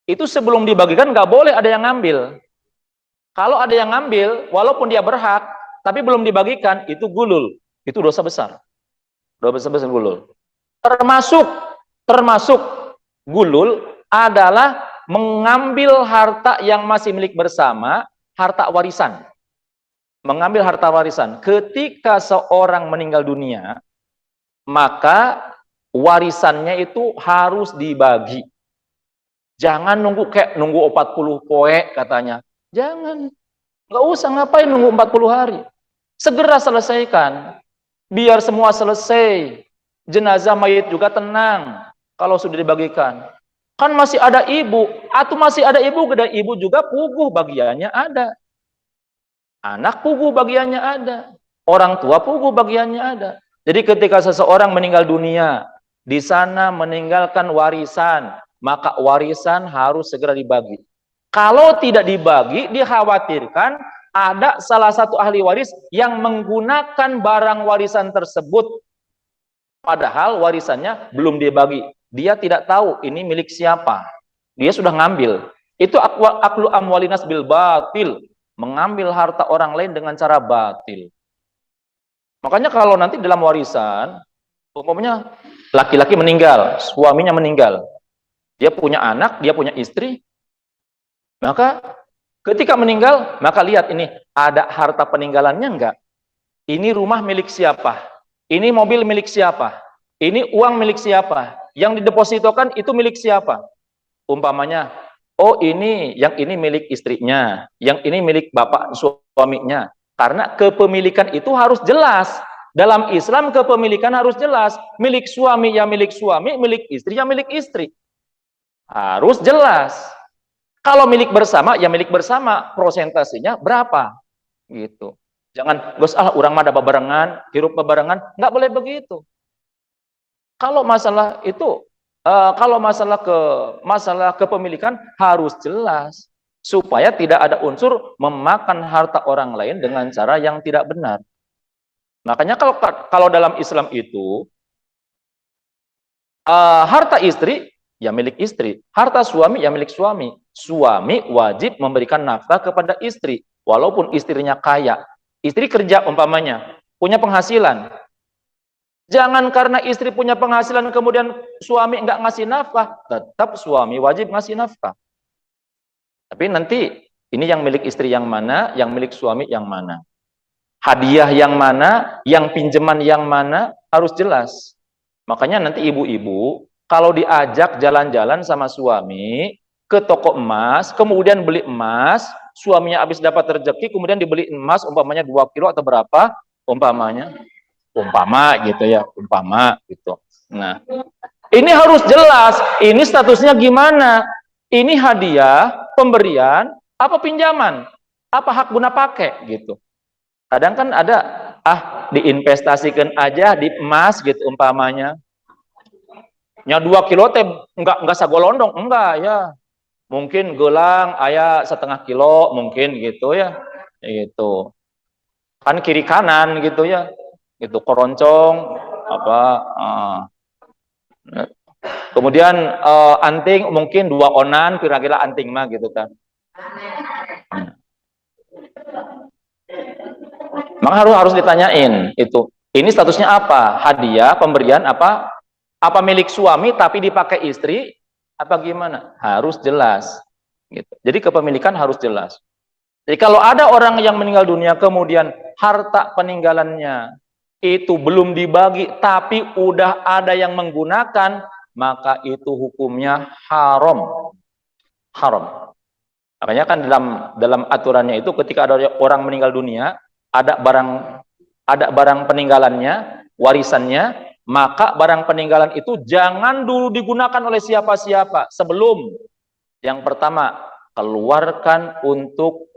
Itu sebelum dibagikan nggak boleh ada yang ngambil. Kalau ada yang ngambil, walaupun dia berhak, tapi belum dibagikan, itu gulul. Itu dosa besar. Dosa besar gulul. Termasuk gulul adalah mengambil harta yang masih milik bersama, harta warisan. Mengambil harta warisan. Ketika seorang meninggal dunia, maka warisannya itu harus dibagi. Jangan nunggu 40 poe katanya. Jangan. Nggak usah ngapain nunggu 40 hari. Segera selesaikan. Biar semua selesai. Jenazah mayit juga tenang kalau sudah dibagikan. Kan masih ada ibu. Atau masih ada ibu, gede ibu juga puguh bagiannya ada. Anak puguh bagiannya ada. Orang tua puguh bagiannya ada. Jadi ketika seseorang meninggal dunia, di sana meninggalkan warisan, maka warisan harus segera dibagi. Kalau tidak dibagi, dikhawatirkan ada salah satu ahli waris yang menggunakan barang warisan tersebut. Padahal warisannya belum dibagi. Dia tidak tahu ini milik siapa. Dia sudah ngambil. Itu aklu amwalinas bil batil. Mengambil harta orang lain dengan cara batil. Makanya kalau nanti dalam warisan, umpamanya laki-laki meninggal, suaminya meninggal. Dia punya anak, dia punya istri. Maka ketika meninggal, maka lihat ini, ada harta peninggalannya enggak? Ini rumah milik siapa? Ini mobil milik siapa? Ini uang milik siapa? Yang didepositokan itu milik siapa? Umpamanya, oh ini, yang ini milik istrinya, yang ini milik bapak suaminya. Karena kepemilikan itu harus jelas. Dalam Islam kepemilikan harus jelas. Milik suami ya milik suami, milik istri ya milik istri. Harus jelas. Kalau milik bersama, ya milik bersama, prosentasenya berapa? Gitu. Jangan, Gus, orang mah ada bebarengan, hirup bebarengan, nggak boleh begitu. Kalau masalah itu, kalau masalah kepemilikan harus jelas, supaya tidak ada unsur memakan harta orang lain dengan cara yang tidak benar. Makanya kalau dalam Islam itu, harta istri, ya milik istri. Harta suami, ya milik suami. Suami wajib memberikan nafkah kepada istri. Walaupun istrinya kaya. Istri kerja umpamanya. Punya penghasilan. Jangan karena istri punya penghasilan kemudian suami nggak ngasih nafkah. Tetap suami wajib ngasih nafkah. Tapi nanti, ini yang milik istri yang mana, yang milik suami yang mana. Hadiah yang mana, yang pinjaman yang mana, harus jelas. Makanya nanti ibu-ibu, kalau diajak jalan-jalan sama suami ke toko emas, kemudian beli emas, suaminya habis dapat rezeki, kemudian dibeli emas, umpamanya 2 kilo atau berapa, umpama gitu ya, umpama gitu. Nah, ini harus jelas, ini statusnya gimana? Ini hadiah, pemberian, apa pinjaman? Apa hak guna pakai gitu. Kadang kan ada, diinvestasikan aja di emas gitu umpamanya. Nya 2 kilo teh enggak sagolondong, enggak ya. Mungkin gelang aya 1/2 kilo mungkin gitu ya. Gitu. Kan kiri kanan gitu ya. Gitu keroncong apa kemudian anting mungkin 2 onan kira-kira anting mah gitu kan. Maka harus ditanyain itu. Ini statusnya apa? Hadiah, pemberian apa milik suami tapi dipakai istri apa gimana? Harus jelas gitu. Jadi kepemilikan harus jelas. Jadi kalau ada orang yang meninggal dunia kemudian harta peninggalannya itu belum dibagi tapi udah ada yang menggunakan, maka itu hukumnya haram. Haram. Makanya kan dalam aturannya itu ketika ada orang meninggal dunia, ada barang peninggalannya, warisannya, maka barang peninggalan itu jangan dulu digunakan oleh siapa-siapa sebelum yang pertama keluarkan untuk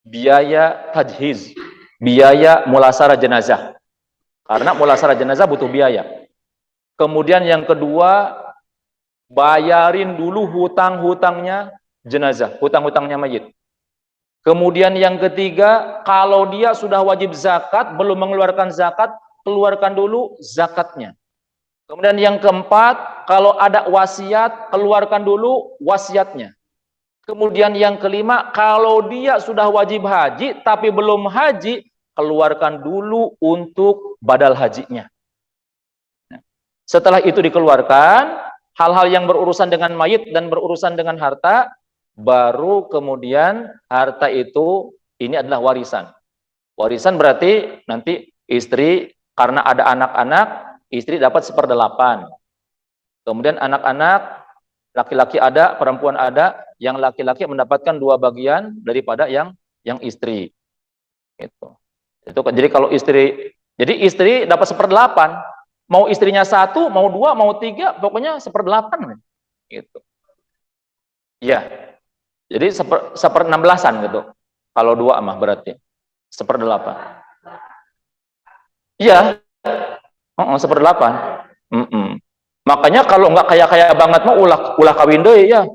biaya tajhiz, biaya mulasarah jenazah. Karena mulasarah jenazah butuh biaya. Kemudian yang kedua, bayarin dulu hutang-hutangnya jenazah, hutang-hutangnya mayit. Kemudian yang ketiga, kalau dia sudah wajib zakat, belum mengeluarkan zakat, keluarkan dulu zakatnya. Kemudian yang keempat, kalau ada wasiat, keluarkan dulu wasiatnya. Kemudian yang kelima, kalau dia sudah wajib haji, tapi belum haji, keluarkan dulu untuk badal hajinya. Setelah itu dikeluarkan, hal-hal yang berurusan dengan mayit dan berurusan dengan harta, baru kemudian harta itu, ini adalah warisan. Warisan berarti nanti istri, karena ada anak-anak, istri dapat 1/8. Kemudian anak-anak, laki-laki ada, perempuan ada, yang laki-laki mendapatkan 2 bagian daripada yang istri. Jadi kalau istri dapat 1/8, mau istrinya 1, mau 2, mau 3, pokoknya 1/8 gitu. Iya. Jadi 1/16 gitu. Kalau 2 mah berarti 1/8. Iya. 1/8. Makanya kalau nggak kaya-kaya banget mah ulah kawin deui ya.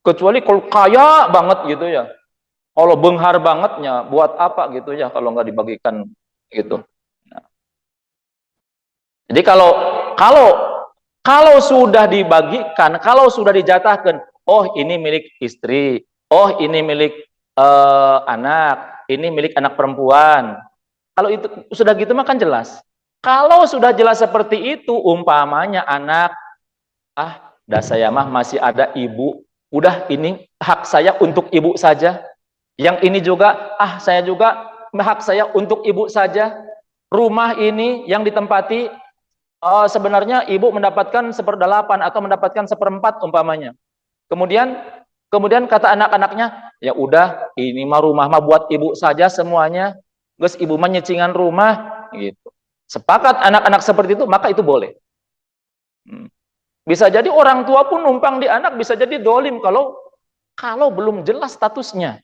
Kecuali kalau kaya banget gitu ya. Kalau benghar bangetnya buat apa gitu ya kalau nggak dibagikan gitu. Nah. Jadi kalau sudah dibagikan, kalau sudah dijatahkan, oh ini milik istri, oh ini milik anak, ini milik anak perempuan. Kalau itu sudah gitu mah kan jelas. Kalau sudah jelas seperti itu, umpamanya anak, dah saya mah masih ada ibu, udah ini hak saya untuk ibu saja. Yang ini juga, saya juga hak saya untuk ibu saja. Rumah ini yang ditempati, sebenarnya ibu mendapatkan 1/8 atau mendapatkan 1/4 umpamanya. Kemudian kata anak-anaknya, ya udah ini mah rumah mah buat ibu saja semuanya. Terus ibu mah nyecingan rumah gitu. Sepakat anak-anak seperti itu, maka itu boleh. Bisa jadi orang tua pun numpang di anak, bisa jadi dolim kalau belum jelas statusnya.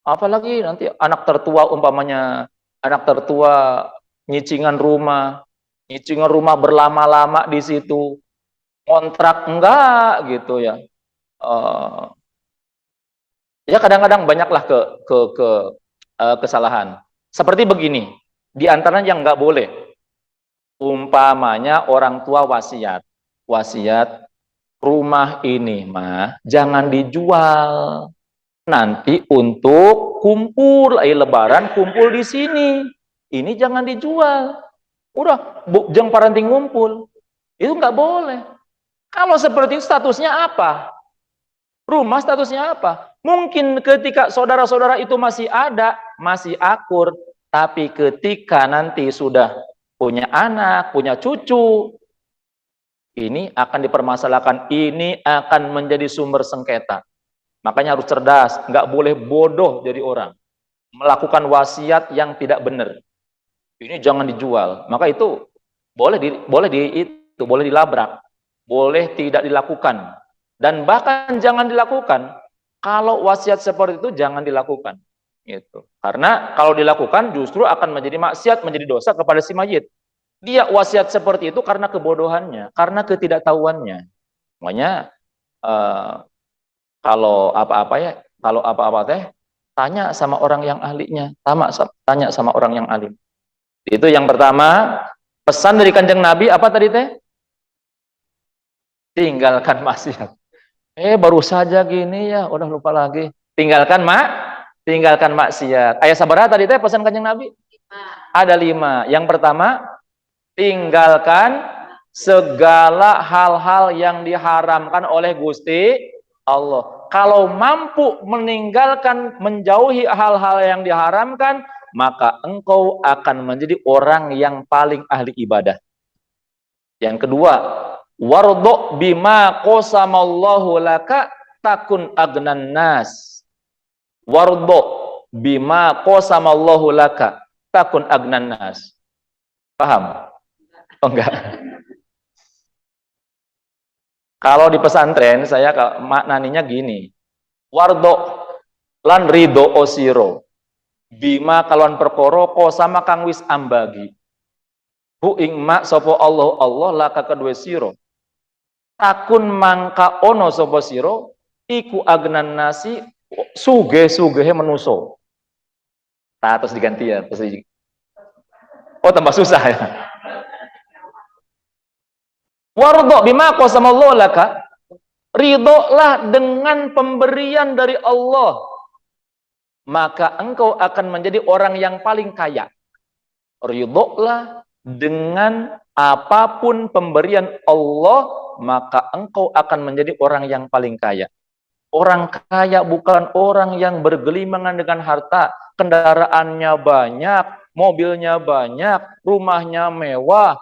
Apalagi nanti anak tertua umpamanya, anak tertua nyicingan rumah berlama-lama di situ, kontrak enggak gitu ya. Ya kadang-kadang banyaklah kesalahan. Seperti begini, di antaranya yang nggak boleh, umpamanya orang tua wasiat, rumah ini mah jangan dijual, nanti untuk kumpul, lebaran kumpul di sini, ini jangan dijual, udah jeng parenting ngumpul, itu nggak boleh. Kalau seperti itu statusnya apa? Rumah statusnya apa? Mungkin ketika saudara-saudara itu masih ada, masih akur, tapi ketika nanti sudah punya anak, punya cucu, ini akan dipermasalahkan, ini akan menjadi sumber sengketa. Makanya harus cerdas, nggak boleh bodoh jadi orang. Melakukan wasiat yang tidak benar. Ini jangan dijual. Maka itu boleh dilabrak, boleh tidak dilakukan. Dan bahkan jangan dilakukan. Kalau wasiat seperti itu jangan dilakukan. Gitu. Karena kalau dilakukan justru akan menjadi maksiat, menjadi dosa kepada si mayit. Dia wasiat seperti itu karena kebodohannya, karena ketidaktahuannya. Makanya kalau apa-apa teh tanya sama orang yang ahlinya, tanya sama orang yang alim. Itu yang pertama, pesan dari Kanjeng Nabi apa tadi teh? Tinggalkan maksiat. Baru saja gini ya, udah lupa lagi. Tinggalkan maksiat. Ayat sabaraha tadi teh pesan Kanjeng Nabi? 5. Ada 5. Yang pertama, tinggalkan segala hal-hal yang diharamkan oleh Gusti Allah. Kalau mampu meninggalkan, menjauhi hal-hal yang diharamkan, maka engkau akan menjadi orang yang paling ahli ibadah. Yang kedua, wardo bima qasamallahu laka takun agnan nas. Wardo bima qasamallahu laka takun agnan nas. Paham? Oh enggak. Kalau di pesantren saya maknaninya gini. Wardo lan ridho osiro. Bima kalon perkoro ko sama kang wis ambagi. Hu ing mak sapa Allah Allah laka kedue siro. Takun mangka ono sapa siro iku agnan nasi suge-sugehe menuso. Nah, terus diganti ya, oh tambah susah ya. Wardo bima qasamallahu laka, ridholah dengan pemberian dari Allah, maka engkau akan menjadi orang yang paling kaya. Ridholah dengan apapun pemberian Allah, maka engkau akan menjadi orang yang paling kaya. Orang kaya bukan orang yang bergelimangan dengan harta, kendaraannya banyak, mobilnya banyak, rumahnya mewah,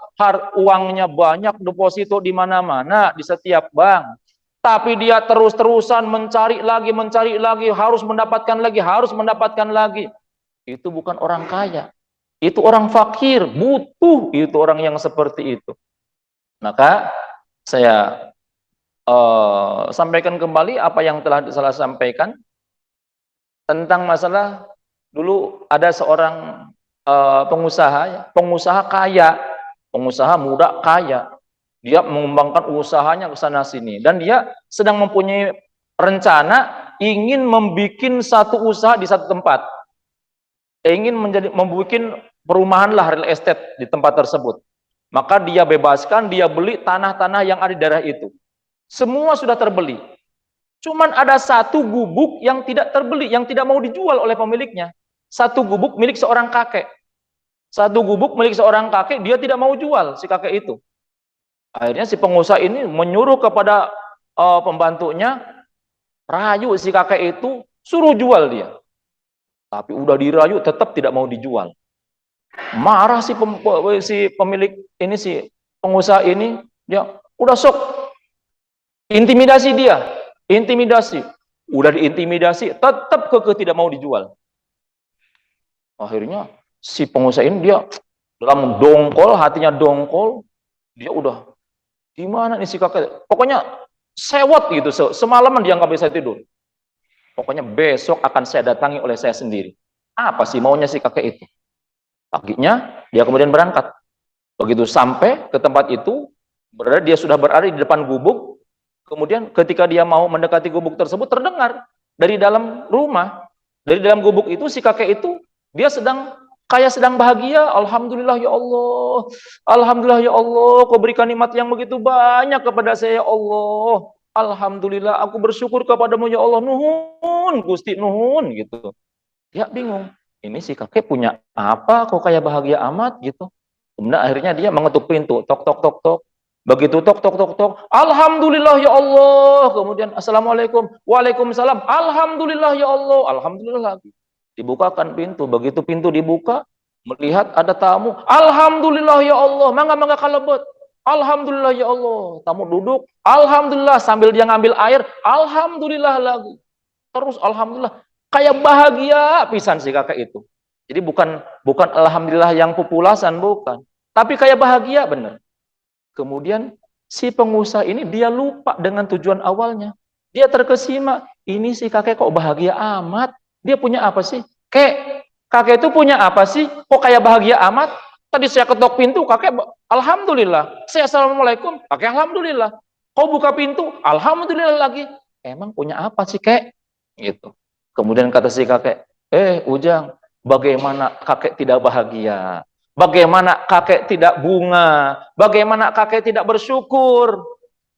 uangnya banyak, deposito di mana-mana, di setiap bank. Tapi dia terus-terusan mencari lagi, harus mendapatkan lagi. Itu bukan orang kaya. Itu orang fakir, butuh itu orang yang seperti itu. Maka saya sampaikan kembali apa yang telah saya sampaikan tentang masalah dulu ada seorang pengusaha kaya, pengusaha muda kaya, dia mengembangkan usahanya ke sana sini dan dia sedang mempunyai rencana ingin membuat satu usaha di satu tempat, ingin membuat perumahan lah real estate di tempat tersebut. Maka dia bebaskan, dia beli tanah-tanah yang ada di daerah itu. Semua sudah terbeli. Cuman ada satu gubuk yang tidak terbeli, yang tidak mau dijual oleh pemiliknya. Satu gubuk milik seorang kakek. Satu gubuk milik seorang kakek, dia tidak mau jual si kakek itu. Akhirnya si pengusaha ini menyuruh kepada pembantunya, rayu si kakek itu, suruh jual dia. Tapi udah dirayu, tetap tidak mau dijual. Marah si pemilik ini, si pengusaha ini, dia udah sok. Intimidasi dia, intimidasi. Udah diintimidasi, tetap kekeh tidak mau dijual. Akhirnya si pengusaha ini dia dalam dongkol, hatinya dongkol, dia udah gimana nih si kakek? Pokoknya sewot gitu, semalaman dia nggak bisa tidur. Pokoknya besok akan saya datangi oleh saya sendiri. Apa sih maunya si kakek itu? Paginya dia kemudian berangkat. Begitu sampai ke tempat itu, dia sudah berada di depan gubuk. Kemudian ketika dia mau mendekati gubuk tersebut, terdengar dari dalam rumah, dari dalam gubuk itu si kakek itu dia sedang bahagia. Alhamdulillah ya Allah, alhamdulillah ya Allah, kau berikan nikmat yang begitu banyak kepada saya ya Allah. Alhamdulillah, aku bersyukur kepadamu ya Allah. Nuhun Gusti, nuhun gitu. Dia bingung, ini si kakek punya apa kok kayak bahagia amat gitu. Kemudian akhirnya dia mengetuk pintu, tok tok tok tok. Begitu tok tok tok tok, alhamdulillah ya Allah. Kemudian assalamualaikum, waalaikumsalam, alhamdulillah ya Allah, alhamdulillah lagi. Dibukakan pintu, begitu pintu dibuka, melihat ada tamu, alhamdulillah ya Allah, mangga kalebet, alhamdulillah ya Allah. Tamu duduk, alhamdulillah, sambil dia ngambil air, alhamdulillah lagi. Terus alhamdulillah, kayak bahagia pisan si kakek itu. Jadi bukan alhamdulillah yang populasan, bukan, tapi kayak bahagia bener. Kemudian si pengusaha ini dia lupa dengan tujuan awalnya. Dia terkesima, ini si kakek kok bahagia amat. Dia punya apa sih? Kakek itu punya apa sih? Kok kayak bahagia amat? Tadi saya ketok pintu, kakek alhamdulillah. Saya assalamualaikum, kakek alhamdulillah. Kau buka pintu, alhamdulillah lagi. Emang punya apa sih kek? Gitu. Kemudian kata si kakek, Ujang, bagaimana kakek tidak bahagia? Bagaimana kakek tidak bunga? Bagaimana kakek tidak bersyukur?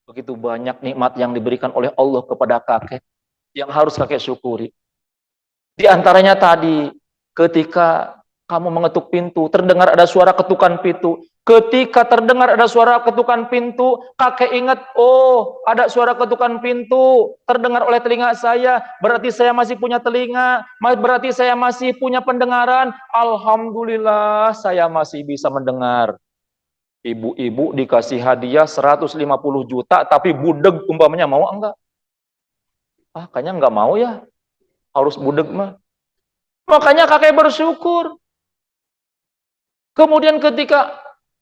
Begitu banyak nikmat yang diberikan oleh Allah kepada kakek yang harus kakek syukuri. Di antaranya tadi, ketika kamu mengetuk pintu, terdengar ada suara ketukan pintu. Ketika terdengar ada suara ketukan pintu, kakek ingat, oh ada suara ketukan pintu, terdengar oleh telinga saya, berarti saya masih punya telinga, berarti saya masih punya pendengaran. Alhamdulillah saya masih bisa mendengar. Ibu-ibu dikasih hadiah 150 juta, tapi budeg umpamanya mau enggak? Kayaknya enggak mau ya, harus budeg mah. Makanya kakek bersyukur. Kemudian ketika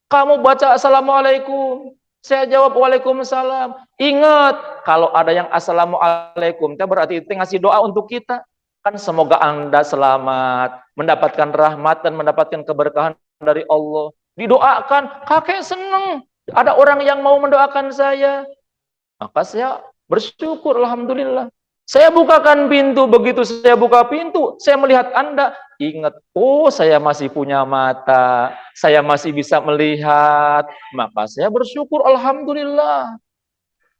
Kamu baca assalamualaikum, saya jawab waalaikumsalam. Ingat, kalau ada yang assalamualaikum, itu berarti itu ngasih doa untuk kita. Kan semoga Anda selamat, mendapatkan rahmat dan mendapatkan keberkahan dari Allah. Didoakan, kakek senang. Ada orang yang mau mendoakan saya. Maka saya bersyukur, alhamdulillah. Saya bukakan pintu, begitu saya buka pintu, saya melihat Anda, ingat, oh saya masih punya mata, saya masih bisa melihat, maka saya bersyukur, alhamdulillah.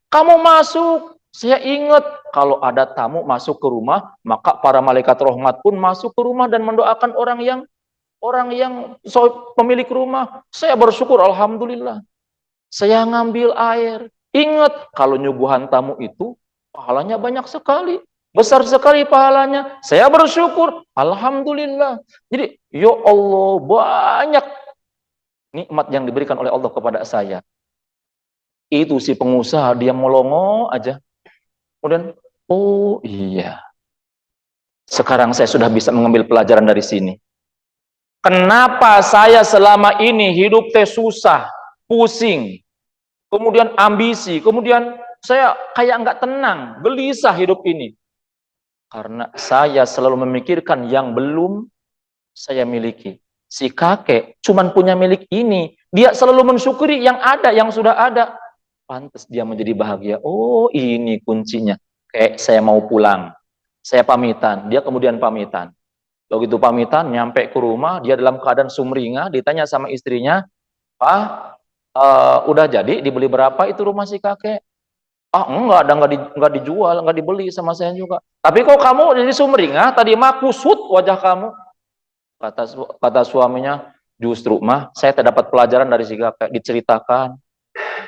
Kamu masuk, saya ingat, kalau ada tamu masuk ke rumah, maka para malaikat rahmat pun masuk ke rumah dan mendoakan orang yang pemilik rumah. Saya bersyukur, alhamdulillah. Saya ngambil air. Ingat, kalau nyuguhan tamu itu, pahalanya banyak sekali. Besar sekali pahalanya. Saya bersyukur. Alhamdulillah. Jadi, ya Allah, banyak nikmat yang diberikan oleh Allah kepada saya. Itu si pengusaha, dia melongo aja. Kemudian, oh iya. Sekarang saya sudah bisa mengambil pelajaran dari sini. Kenapa saya selama ini hidup teh susah, pusing, kemudian ambisi, kemudian saya kayak nggak tenang, gelisah hidup ini. Karena saya selalu memikirkan yang belum saya miliki. Si kakek cuman punya milik ini, dia selalu mensyukuri yang ada, yang sudah ada. Pantas dia menjadi bahagia. Oh, ini kuncinya. Kayak saya mau pulang, saya pamitan, dia kemudian pamitan. Begitu pamitan, nyampe ke rumah, dia dalam keadaan sumringah, ditanya sama istrinya, "Pak, udah jadi dibeli berapa itu rumah si kakek?" "Ah enggak, ada enggak dijual, enggak dibeli sama saya juga." "Tapi kok kamu jadi sumringah? Tadi mah kusut wajah kamu." Kata suaminya, "Justru mah saya terdapat pelajaran dari si kakek." Diceritakan.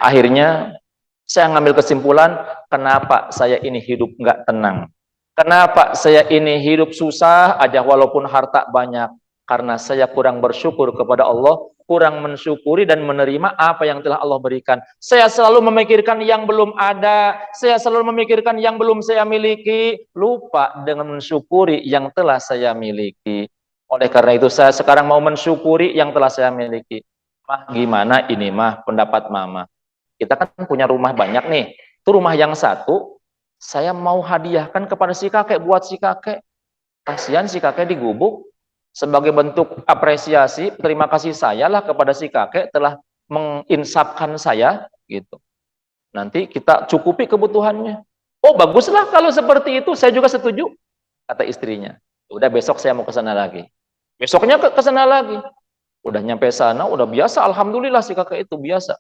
Akhirnya saya ngambil kesimpulan, kenapa saya ini hidup enggak tenang. Kenapa saya ini hidup susah aja walaupun harta banyak? Karena saya kurang bersyukur kepada Allah, kurang mensyukuri dan menerima apa yang telah Allah berikan. Saya selalu memikirkan yang belum ada, saya selalu memikirkan yang belum saya miliki, lupa dengan mensyukuri yang telah saya miliki. Oleh karena itu saya sekarang mau mensyukuri yang telah saya miliki. Mah, gimana ini mah pendapat mama? Kita kan punya rumah banyak nih. Itu rumah yang satu, saya mau hadiahkan kepada si kakek, buat si kakek. Kasihan si kakek digubuk. Sebagai bentuk apresiasi, terima kasih saya lah kepada si kakek telah menginsapkan saya, gitu. Nanti kita cukupi kebutuhannya. Oh baguslah kalau seperti itu, saya juga setuju, kata istrinya. Udah besok saya mau ke sana lagi. Besoknya ke sana lagi. Udah nyampe sana, udah biasa, alhamdulillah si kakek itu biasa.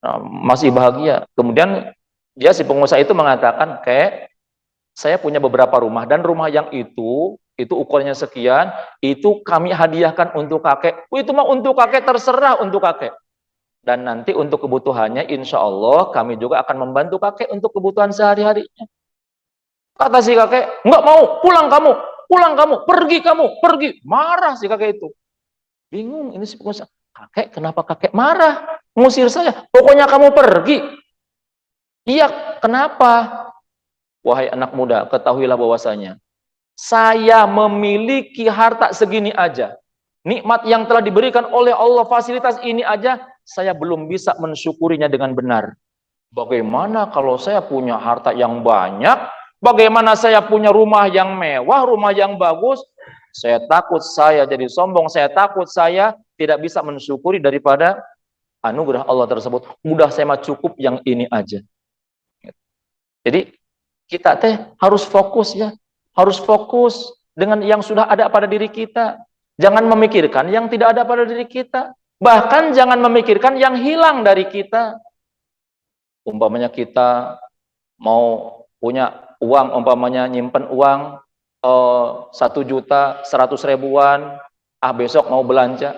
Nah, masih bahagia. Kemudian dia si pengusaha itu mengatakan, "Kek, saya punya beberapa rumah dan rumah yang itu ukurannya sekian, itu kami hadiahkan untuk kakek." "Oh, itu mah untuk kakek, terserah untuk kakek. Dan nanti untuk kebutuhannya, insya Allah kami juga akan membantu kakek untuk kebutuhan sehari-harinya." Kata si kakek, "Enggak mau, pulang kamu, pergi." Marah si kakek itu. Bingung ini si pengusaha. "Kakek, kenapa kakek marah? Ngusir saya. Pokoknya kamu pergi." "Iya, kenapa?" "Wahai anak muda, ketahuilah bahwasanya saya memiliki harta segini aja. Nikmat yang telah diberikan oleh Allah, fasilitas ini aja, saya belum bisa mensyukurinya dengan benar. Bagaimana kalau saya punya harta yang banyak? Bagaimana saya punya rumah yang mewah, rumah yang bagus? Saya takut saya jadi sombong, saya takut saya tidak bisa mensyukuri daripada anugerah Allah tersebut. Udah saya mah cukup yang ini aja." Jadi kita teh harus fokus ya. Harus fokus dengan yang sudah ada pada diri kita. Jangan memikirkan yang tidak ada pada diri kita. Bahkan jangan memikirkan yang hilang dari kita. Umpamanya kita mau punya uang, umpamanya nyimpen uang 1.100.000-an, besok mau belanja.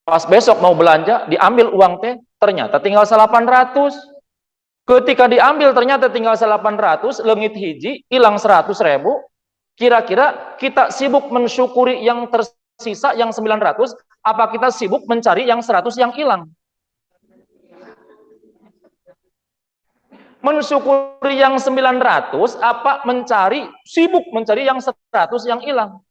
Pas besok mau belanja, diambil uang teh, ternyata tinggal 800. Ketika diambil ternyata tinggal 800, lengit hiji, hilang 100.000. Kira-kira kita sibuk mensyukuri yang tersisa, yang 900, apa kita sibuk mencari yang 100 yang hilang? Mensyukuri yang 900, apa sibuk mencari yang 100 yang hilang?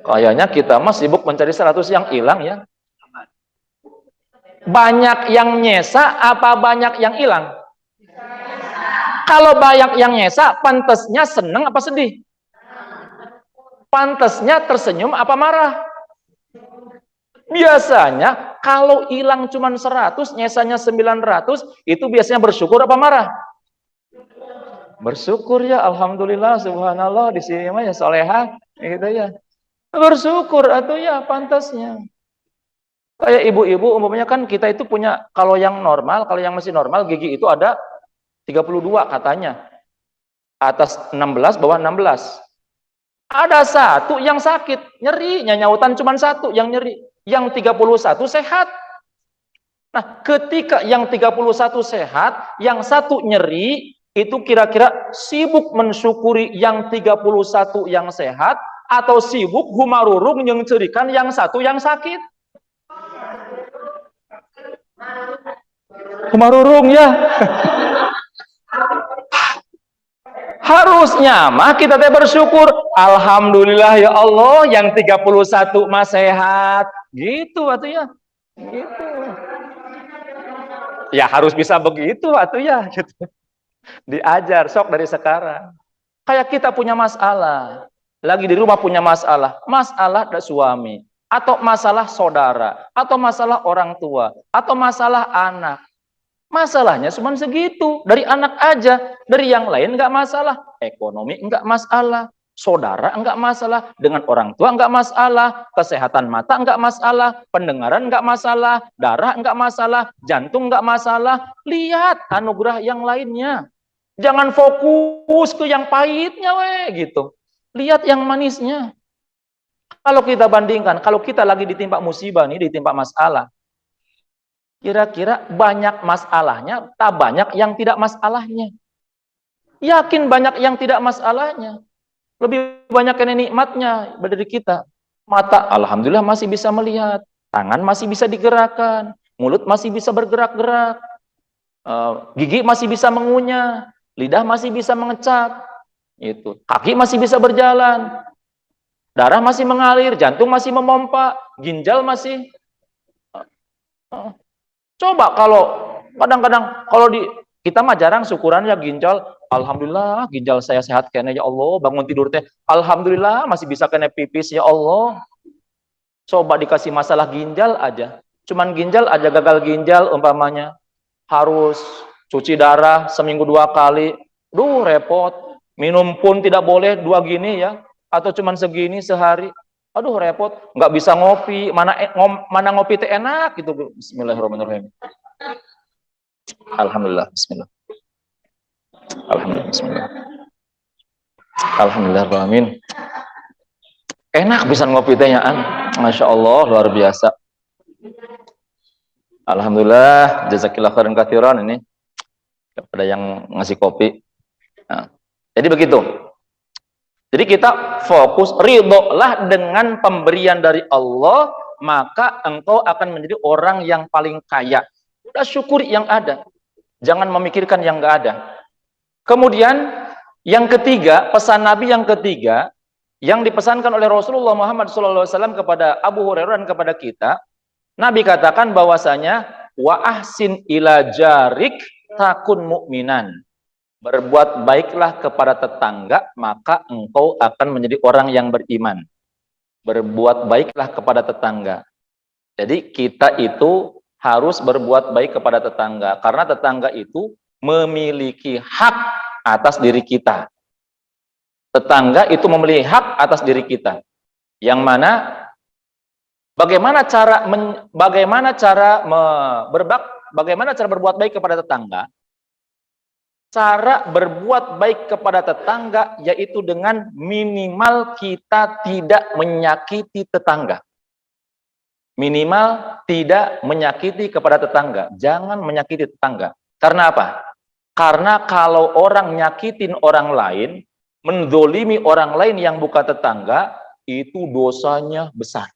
Kayaknya kita mah sibuk mencari 100 yang hilang ya. Banyak yang nyesa apa banyak yang hilang? Kalau banyak yang nyesa, pantasnya seneng apa sedih? Pantasnya tersenyum apa marah? Biasanya kalau hilang cuma 100, nyesanya 900, itu biasanya bersyukur apa marah? Bersyukur ya, alhamdulillah, subhanallah, di sini mah ya solehah, gitu ya. Bersyukur atau ya pantasnya. Kayak ibu-ibu umumnya kan kita itu punya, kalau yang normal, kalau yang masih normal gigi itu ada 32 katanya. Atas 16, bawah 16. Ada satu yang sakit, nyeri, nyautan cuma satu yang nyeri. Yang 31 sehat. Nah, ketika yang 31 sehat, yang satu nyeri, itu kira-kira sibuk mensyukuri yang 31 yang sehat, atau sibuk humarurung mencerikan yang satu yang sakit? Humarurung ya. Harusnya mah kita teh bersyukur, alhamdulillah ya Allah yang 31 mah sehat. Gitu atuh ya. Gitu. Ya harus bisa begitu atuh ya gitu. Diajar sok dari sekarang. Kayak kita punya masalah, lagi di rumah punya masalah, masalah ada suami, atau masalah saudara, atau masalah orang tua, atau masalah anak. Masalahnya cuma segitu, dari anak aja, dari yang lain nggak masalah, ekonomi nggak masalah, saudara nggak masalah, dengan orang tua nggak masalah, kesehatan mata nggak masalah, pendengaran nggak masalah, darah nggak masalah, jantung nggak masalah. Lihat anugerah yang lainnya. Jangan fokus ke yang pahitnya, gitu. Lihat yang manisnya. Kalau kita bandingkan, kalau kita lagi ditimpa musibah nih, ditimpa masalah, kira-kira banyak masalahnya, tak banyak yang tidak masalahnya. Yakin banyak yang tidak masalahnya. Lebih banyak yang nikmatnya dari kita. Mata, alhamdulillah masih bisa melihat. Tangan masih bisa digerakkan. Mulut masih bisa bergerak-gerak. Gigi masih bisa mengunyah. Lidah masih bisa mengecap. Itu. Kaki masih bisa berjalan. Darah masih mengalir. Jantung masih memompa. Ginjal masih... Coba kalau kadang-kadang kalau kita mah jarang syukuran ya ginjal, alhamdulillah ginjal saya sehat kene ya Allah, bangun tidur teh alhamdulillah masih bisa kene pipis ya Allah. Coba dikasih masalah ginjal aja, cuman ginjal aja gagal ginjal umpamanya, harus cuci darah seminggu 2 kali, duh repot. Minum pun tidak boleh 2 gini ya, atau cuman segini sehari. Aduh repot, nggak bisa ngopi, mana ngopi teh enak gitu. Bismillahirrahmanirrahim. Alhamdulillah, bismillah. Alhamdulillah, bismillah. Alhamdulillah, amin. Enak bisa ngopi teh nyaan. Masya Allah, luar biasa. Alhamdulillah, jazakillah khairan katsiran ini. Kepada yang ngasih kopi. Nah, jadi begitu. Jadi kita fokus, ridholah dengan pemberian dari Allah, maka engkau akan menjadi orang yang paling kaya. Udah syukuri yang ada. Jangan memikirkan yang nggak ada. Kemudian, yang ketiga, pesan Nabi yang ketiga, yang dipesankan oleh Rasulullah Muhammad SAW kepada Abu Hurairah dan kepada kita, Nabi katakan bahwasanya, wa ahsin ila jarik takun mu'minan. Berbuat baiklah kepada tetangga, maka engkau akan menjadi orang yang beriman. Berbuat baiklah kepada tetangga. Jadi kita itu harus berbuat baik kepada tetangga, karena tetangga itu memiliki hak atas diri kita. Tetangga itu memiliki hak atas diri kita. Yang mana bagaimana cara berbuat baik kepada tetangga? Cara berbuat baik kepada tetangga yaitu dengan minimal kita tidak menyakiti tetangga. Minimal tidak menyakiti kepada tetangga. Jangan menyakiti tetangga. Karena apa? Karena kalau orang nyakitin orang lain, mendolimi orang lain yang bukan tetangga, itu dosanya besar.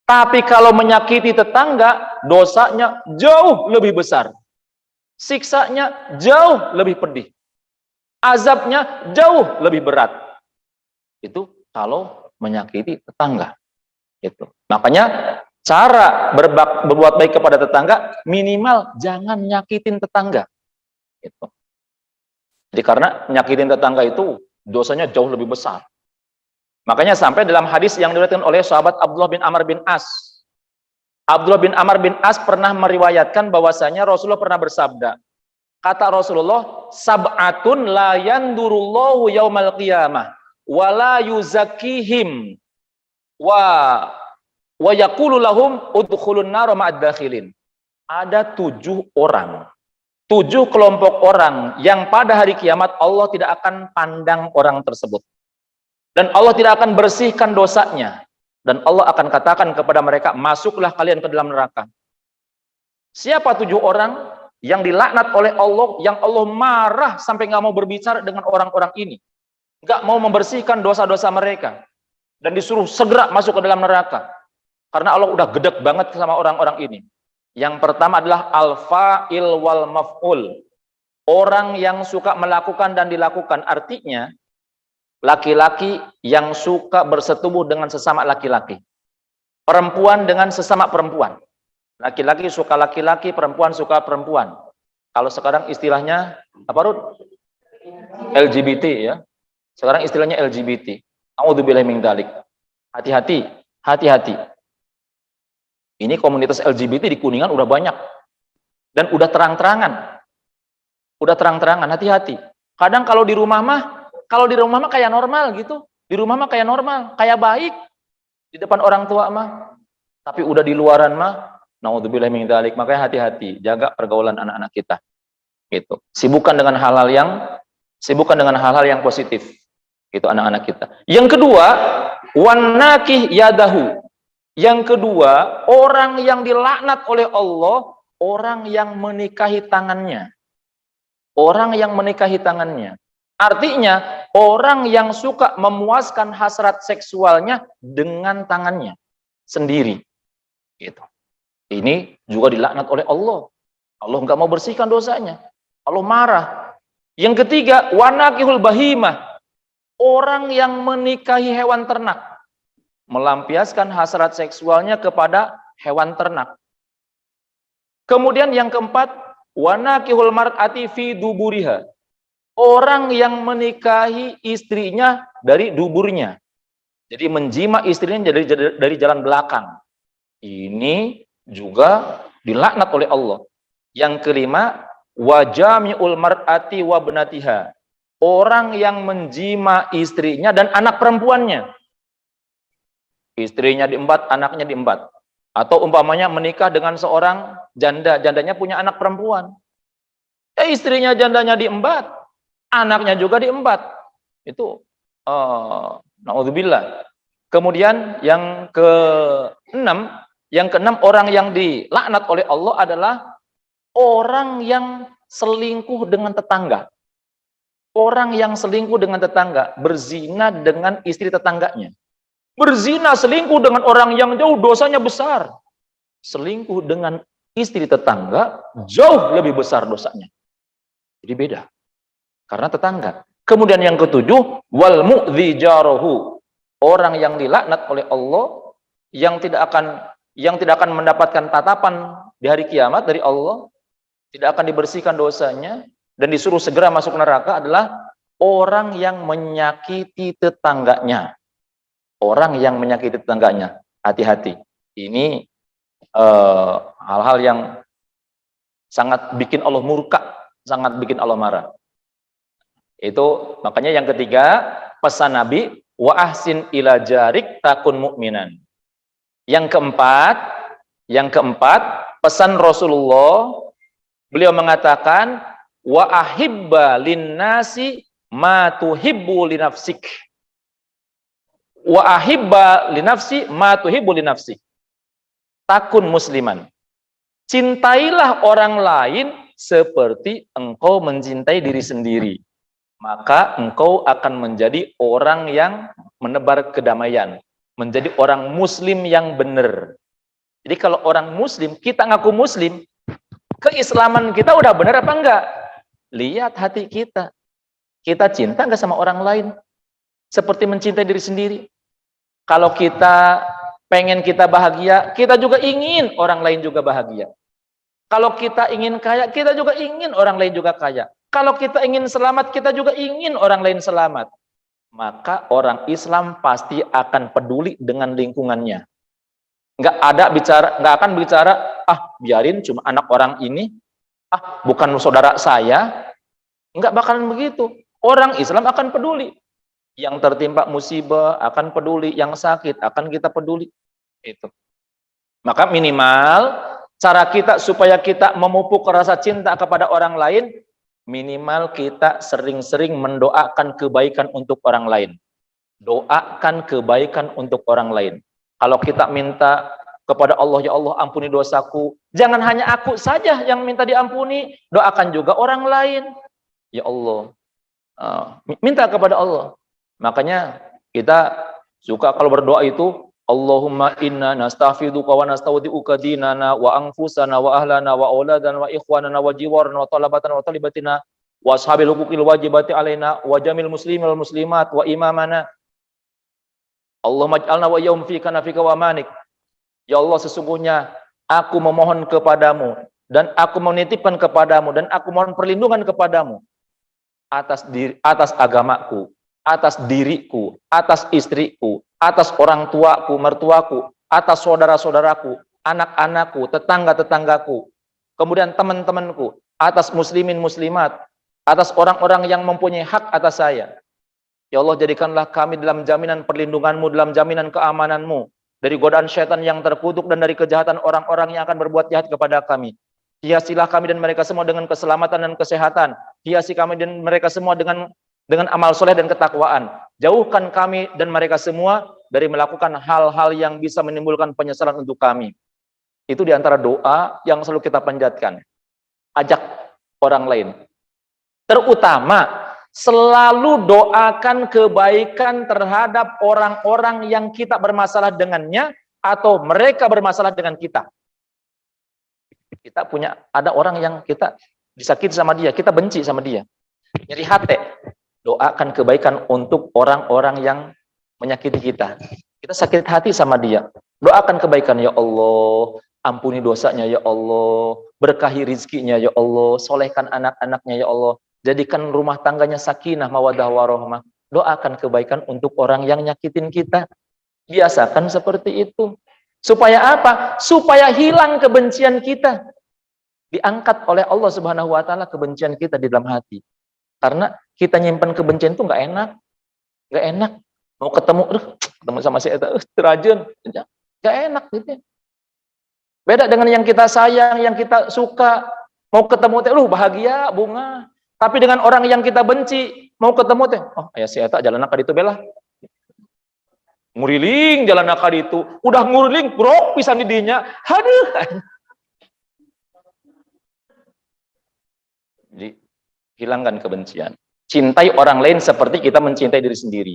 Tapi kalau menyakiti tetangga, dosanya jauh lebih besar. Siksanya jauh lebih pedih. Azabnya jauh lebih berat. Itu kalau menyakiti tetangga. Itu. Makanya cara berbuat baik kepada tetangga minimal jangan nyakitin tetangga. Itu. Jadi karena nyakitin tetangga itu dosanya jauh lebih besar. Makanya sampai dalam hadis yang diriwayatkan oleh sahabat Abdullah bin Amr bin As. Abdullah bin Amr bin As pernah meriwayatkan bahwasanya Rasulullah pernah bersabda. Kata Rasulullah, sab'atun la yandurullahu yaumal qiyamah wa la yuzakkihim wa yaqulu lahum udkhulun nar ma'ad dakhilin. Ada 7 orang. 7 kelompok orang yang pada hari kiamat Allah tidak akan pandang orang tersebut. Dan Allah tidak akan bersihkan dosanya. Dan Allah akan katakan kepada mereka, masuklah kalian ke dalam neraka. Siapa 7 orang yang dilaknat oleh Allah, yang Allah marah sampai nggak mau berbicara dengan orang-orang ini. Nggak mau membersihkan dosa-dosa mereka. Dan disuruh segera masuk ke dalam neraka. Karena Allah udah gedek banget sama orang-orang ini. Yang pertama adalah al-fa'il wal maf'ul. Orang yang suka melakukan dan dilakukan. Artinya, laki-laki yang suka bersetubuh dengan sesama laki-laki. Perempuan dengan sesama perempuan. Laki-laki suka laki-laki, perempuan suka perempuan. Kalau sekarang istilahnya, apa Rud? LGBT ya. Sekarang istilahnya LGBT. A'udzubillahi min dzalik. Hati-hati, hati-hati. Ini komunitas LGBT di Kuningan udah banyak. Dan udah terang-terangan. Udah terang-terangan, hati-hati. Kadang kalau di rumah mah kayak normal gitu. Di rumah mah kayak normal, kayak baik. Di depan orang tua mah. Tapi udah di luaran mah, naudzubillahi min dzalik. Makanya hati-hati, jaga pergaulan anak-anak kita. Gitu. Sibukkan dengan hal-hal yang positif. Itu anak-anak kita. Yang kedua, wanakih yadahu. Yang kedua, orang yang dilaknat oleh Allah, orang yang menikahi tangannya. Orang yang menikahi tangannya. Artinya, orang yang suka memuaskan hasrat seksualnya dengan tangannya sendiri. Gitu. Ini juga dilaknat oleh Allah. Allah nggak mau bersihkan dosanya. Allah marah. Yang ketiga, wanakihul bahimah. Orang yang menikahi hewan ternak. Melampiaskan hasrat seksualnya kepada hewan ternak. Kemudian yang keempat, wanakihul mar'ati fi duburiha. Orang yang menikahi istrinya dari duburnya. Jadi menjima istrinya dari jalan belakang. Ini juga dilaknat oleh Allah. Yang kelima, wajami'ul mar'ati wa benatiha. Orang yang menjima istrinya dan anak perempuannya. Istrinya diembat, anaknya diembat. Atau umpamanya menikah dengan seorang janda, jandanya punya anak perempuan. Istrinya jandanya diembat, anaknya juga diembat. Itu naudzubillah. Kemudian yang keenam orang yang dilaknat oleh Allah adalah orang yang selingkuh dengan tetangga. Orang yang selingkuh dengan tetangga, berzina dengan istri tetangganya. Berzina, selingkuh dengan orang yang jauh, dosanya besar. Selingkuh dengan istri tetangga, jauh lebih besar dosanya. Jadi beda. Karena tetangga. Kemudian yang ketujuh, wal mu'dzi jarahu. Orang yang dilaknat oleh Allah, yang tidak akan mendapatkan tatapan di hari kiamat dari Allah, tidak akan dibersihkan dosanya, dan disuruh segera masuk neraka adalah orang yang menyakiti tetangganya. Orang yang menyakiti tetangganya. Hati-hati. Ini hal-hal yang sangat bikin Allah murka, sangat bikin Allah marah. Itu makanya yang ketiga, pesan Nabi, wa ahsin ila jarik takun mu'minan. Yang keempat, pesan Rasulullah, beliau mengatakan, wa ahibba linnasi ma tuhibbu linafsik. Wa ahibba linafsi ma tuhibbu linafsik. Takun musliman. Cintailah orang lain seperti engkau mencintai diri sendiri. Maka engkau akan menjadi orang yang menebar kedamaian. Menjadi orang muslim yang benar. Jadi kalau orang muslim, kita ngaku muslim, keislaman kita udah benar apa enggak? Lihat hati kita. Kita cinta enggak sama orang lain? Seperti mencintai diri sendiri. Kalau kita pengen kita bahagia, kita juga ingin orang lain juga bahagia. Kalau kita ingin kaya, kita juga ingin orang lain juga kaya. Kalau kita ingin selamat, kita juga ingin orang lain selamat. Maka orang Islam pasti akan peduli dengan lingkungannya. Nggak akan bicara, biarin cuma anak orang ini, bukan saudara saya. Nggak bakalan begitu. Orang Islam akan peduli. Yang tertimpa musibah akan peduli, yang sakit akan kita peduli. Itu. Maka minimal cara kita supaya kita memupuk rasa cinta kepada orang lain, minimal kita sering-sering mendoakan kebaikan untuk orang lain. Doakan kebaikan untuk orang lain. Kalau kita minta kepada Allah, ya Allah ampuni dosaku, jangan hanya aku saja yang minta diampuni, doakan juga orang lain. Ya Allah, minta kepada Allah. Makanya kita suka kalau berdoa itu, Allahumma inna nastaghfiruka wa nastaudiuka dinana wa anfusana wa ahlana wa auladana wa ikhwanana wa jiwarana wa talabatan wa talibatina wa ashabil huquqil wajibati alaina wa jamil muslimin wal muslimat wa imamana. Allahumma ij'alna wa iyyahum fika nafika wa manik. Ya Allah, sesungguhnya aku memohon kepadamu dan aku menitipkan kepadamu dan aku mohon perlindungan kepadamu atas agamaku, atas diriku, atas istriku, atas orang tuaku, mertuaku, atas saudara-saudaraku, anak-anakku, tetangga-tetanggaku, kemudian teman-temanku, atas muslimin muslimat, atas orang-orang yang mempunyai hak atas saya. Ya Allah, jadikanlah kami dalam jaminan perlindunganmu, dalam jaminan keamananmu, dari godaan syaitan yang terkutuk dan dari kejahatan orang-orang yang akan berbuat jahat kepada kami. Hiasilah kami dan mereka semua dengan keselamatan dan kesehatan. Hiasi kami dan mereka semua dengan amal soleh dan ketakwaan. Jauhkan kami dan mereka semua dari melakukan hal-hal yang bisa menimbulkan penyesalan untuk kami. Itu diantara doa yang selalu kita panjatkan. Ajak orang lain. Terutama selalu doakan kebaikan terhadap orang-orang yang kita bermasalah dengannya atau mereka bermasalah dengan kita. Kita ada orang yang kita disakiti sama dia, kita benci sama dia. Nyeri hati. Doakan kebaikan untuk orang-orang yang menyakiti kita. Kita sakit hati sama dia. Doakan kebaikan, ya Allah, ampuni dosanya ya Allah, berkahi rizkinya ya Allah, solehkan anak-anaknya ya Allah, jadikan rumah tangganya sakinah, mawaddah warahmah. Doakan kebaikan untuk orang yang nyakitin kita. Biasakan seperti itu. Supaya apa? Supaya hilang kebencian kita. Diangkat oleh Allah Subhanahu wa taala kebencian kita di dalam hati. Karena kita nyimpan kebencian itu nggak enak. Nggak enak. Mau ketemu sama si eta, terajun. Nggak enak gitu. Beda dengan yang kita sayang, yang kita suka. Mau ketemu teh, bahagia, bunga. Tapi dengan orang yang kita benci, mau ketemu teh, aya si eta jalan ka ditu bela. Nguriling jalan ka ditu, udah nguriling brok pisan di dinya. Haduh. Jadi hilangkan kebencian. Cintai orang lain seperti kita mencintai diri sendiri.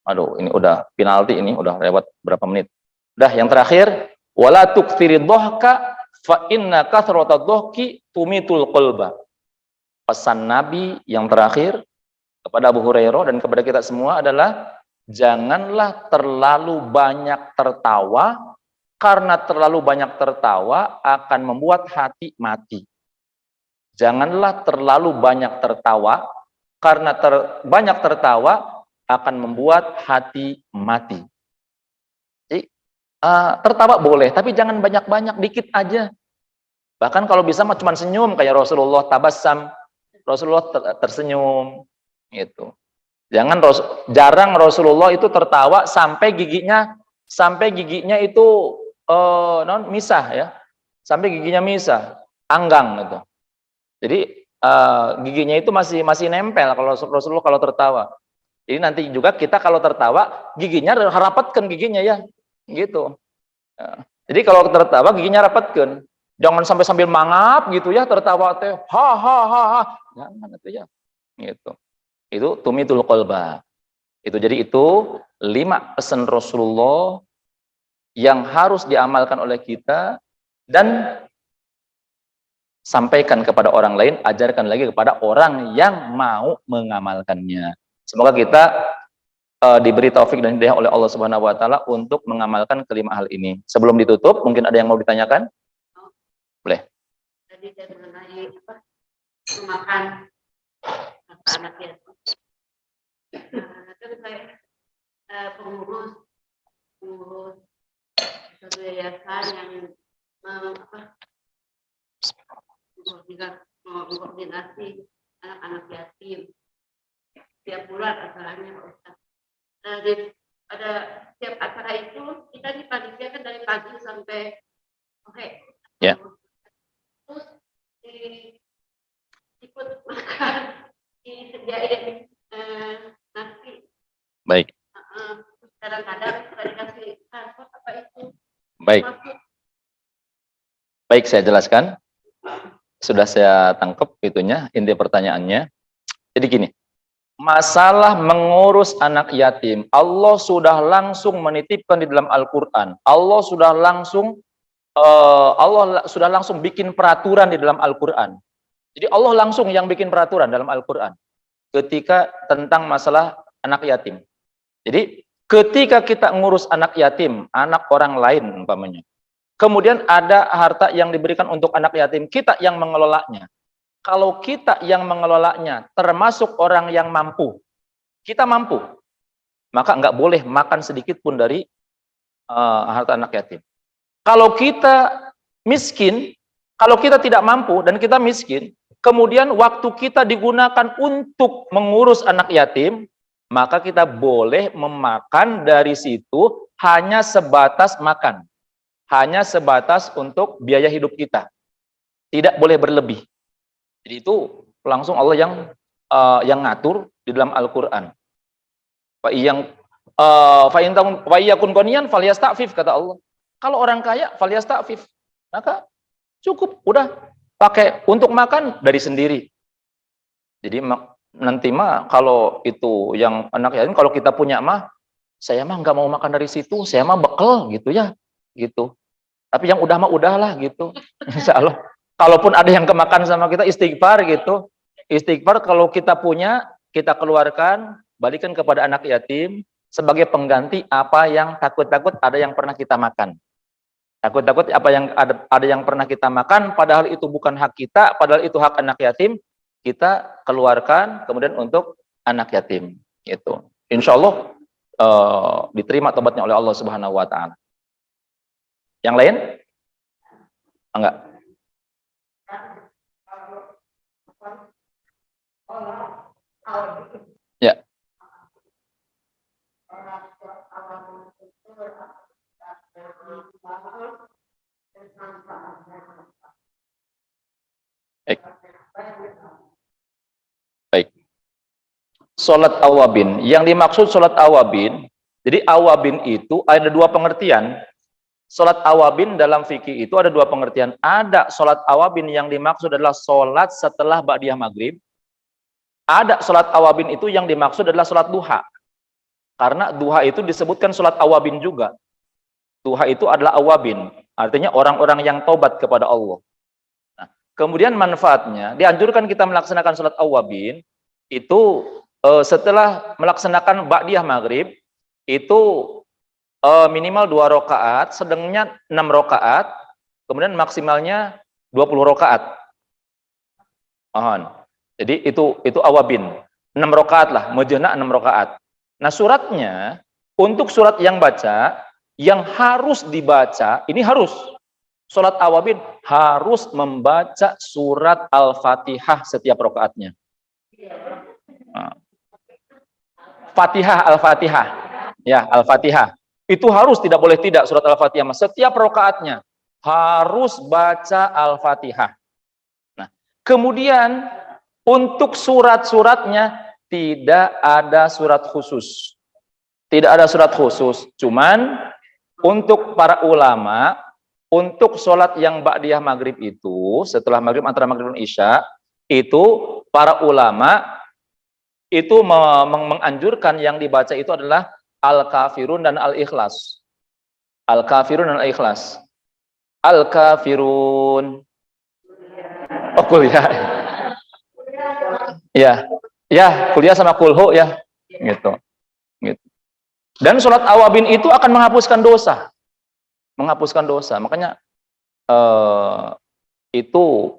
Aduh, ini udah penalti, ini udah lewat berapa menit. Udah, yang terakhir, wala tuktsiri dhahka fa inna kathrata dhahki tumitul qalba. Pesan Nabi yang terakhir kepada Abu Hurairah dan kepada kita semua adalah janganlah terlalu banyak tertawa, karena terlalu banyak tertawa akan membuat hati mati. Janganlah terlalu banyak tertawa, karena banyak tertawa akan membuat hati mati. Jadi, tertawa boleh, tapi jangan banyak-banyak, dikit aja. Bahkan kalau bisa mah cuma senyum, kayak Rasulullah tabassam, Rasulullah tersenyum, gitu. Jarang Rasulullah itu tertawa sampai giginya itu misah ya, sampai giginya misah, anggang gitu. Jadi giginya itu masih nempel kalau Rasulullah kalau tertawa. Jadi nanti juga kita kalau tertawa giginya rapatkan giginya ya, gitu. Jadi kalau tertawa giginya rapatkan, jangan sambil mangap gitu ya tertawa teh, ha, jangan itu ya, gitu. Itu tumitul qalba. Jadi itu 5 pesan Rasulullah yang harus diamalkan oleh kita dan sampaikan kepada orang lain, ajarkan lagi kepada orang yang mau mengamalkannya. Semoga kita diberi taufik dan hidayah oleh Allah Subhanahu wa taala untuk mengamalkan kelima hal ini. Sebelum ditutup, mungkin ada yang mau ditanyakan? Boleh. Tadi saya mengenai makan anak ya. Kan saya pengurus satu yayasan yang mengkoordinasi anak-anak yatim tiap bulan acaranya Pak Ustaz. Pada tiap acara itu kita dipanitiakan dari pagi sampai sore. Ya. Terus ikut makan, disediain nasi. Baik. Kadang-kadang suka dikasih transport apa itu. Baik. Baik, saya jelaskan. Sudah saya tangkap itunya, inti pertanyaannya. Jadi gini, masalah mengurus anak yatim, Allah sudah langsung menitipkan di dalam Al-Quran. Allah sudah langsung bikin peraturan di dalam Al-Quran. Jadi Allah langsung yang bikin peraturan dalam Al-Quran ketika tentang masalah anak yatim. Jadi ketika kita ngurus anak yatim, anak orang lain umpamanya, kemudian ada harta yang diberikan untuk anak yatim, kita yang mengelolanya. Kalau kita yang mengelolanya, termasuk orang yang mampu, kita mampu, maka nggak boleh makan sedikit pun dari harta anak yatim. Kalau kita miskin, kalau kita tidak mampu dan kita miskin, kemudian waktu kita digunakan untuk mengurus anak yatim, maka kita boleh memakan dari situ hanya sebatas makan. Hanya sebatas untuk biaya hidup kita. Tidak boleh berlebih. Jadi itu langsung Allah yang ngatur di dalam Al-Qur'an. Fa iyakun qaniyan falyasta'fif, kata Allah. Kalau orang kaya falyasta'fif. Maka cukup, udah pakai untuk makan dari sendiri. Jadi nanti mah kalau itu yang anak yatim, kalau kita punya mah, saya mah nggak mau makan dari situ, saya mah bekel gitu ya, gitu. Tapi yang udah mah udahlah gitu. Insya Allah. Kalaupun ada yang kemakan sama kita, istighfar gitu. Istighfar kalau kita punya, kita keluarkan, balikan kepada anak yatim sebagai pengganti apa yang takut-takut ada yang pernah kita makan. Takut-takut apa yang ada yang pernah kita makan, padahal itu bukan hak kita, padahal itu hak anak yatim, kita keluarkan kemudian untuk anak yatim. Gitu. Insya Allah diterima tobatnya oleh Allah Subhanahu Wa Taala. Yang lain? Enggak. Ya. Baik. Baik. Salat awabin. Yang dimaksud salat awabin, jadi awabin itu ada dua pengertian. Salat awabin dalam fikih itu ada dua pengertian. Ada salat awabin yang dimaksud adalah salat setelah ba'diyah maghrib. Ada salat awabin itu yang dimaksud adalah salat duha. Karena duha itu disebutkan salat awabin juga. Duha itu adalah awabin. Artinya orang-orang yang taubat kepada Allah. Nah, kemudian manfaatnya, dianjurkan kita melaksanakan salat awabin itu setelah melaksanakan ba'diyah maghrib, itu minimal 2 rakaat, sedangnya 6 rakaat, kemudian maksimalnya 20 rakaat. Mohon. Jadi itu awabin. 6 rakaat lah, mujana 6 rakaat. Nah, suratnya untuk surat yang baca, yang harus dibaca, ini harus. Salat awabin harus membaca surat Al-Fatihah setiap rakaatnya. Nah. Fatihah, Al-Fatihah. Ya, Al-Fatihah. Itu harus, tidak boleh tidak surat Al-Fatihah. Setiap rakaatnya harus baca Al-Fatihah. Nah, kemudian untuk surat-suratnya tidak ada surat khusus. Tidak ada surat khusus. Cuman untuk para ulama, untuk sholat yang ba'diyah maghrib itu, setelah maghrib antara maghrib dan isya, itu para ulama itu menganjurkan yang dibaca itu adalah Al-Kafirun dan Al-Ikhlas. Al-Kafirun dan Al-Ikhlas. Al-Kafirun. Oh, kuliah. Ya. Ya, kuliah sama kulhu ya. Gitu. Gitu. Dan sholat awabin itu akan menghapuskan dosa. Menghapuskan dosa. Makanya itu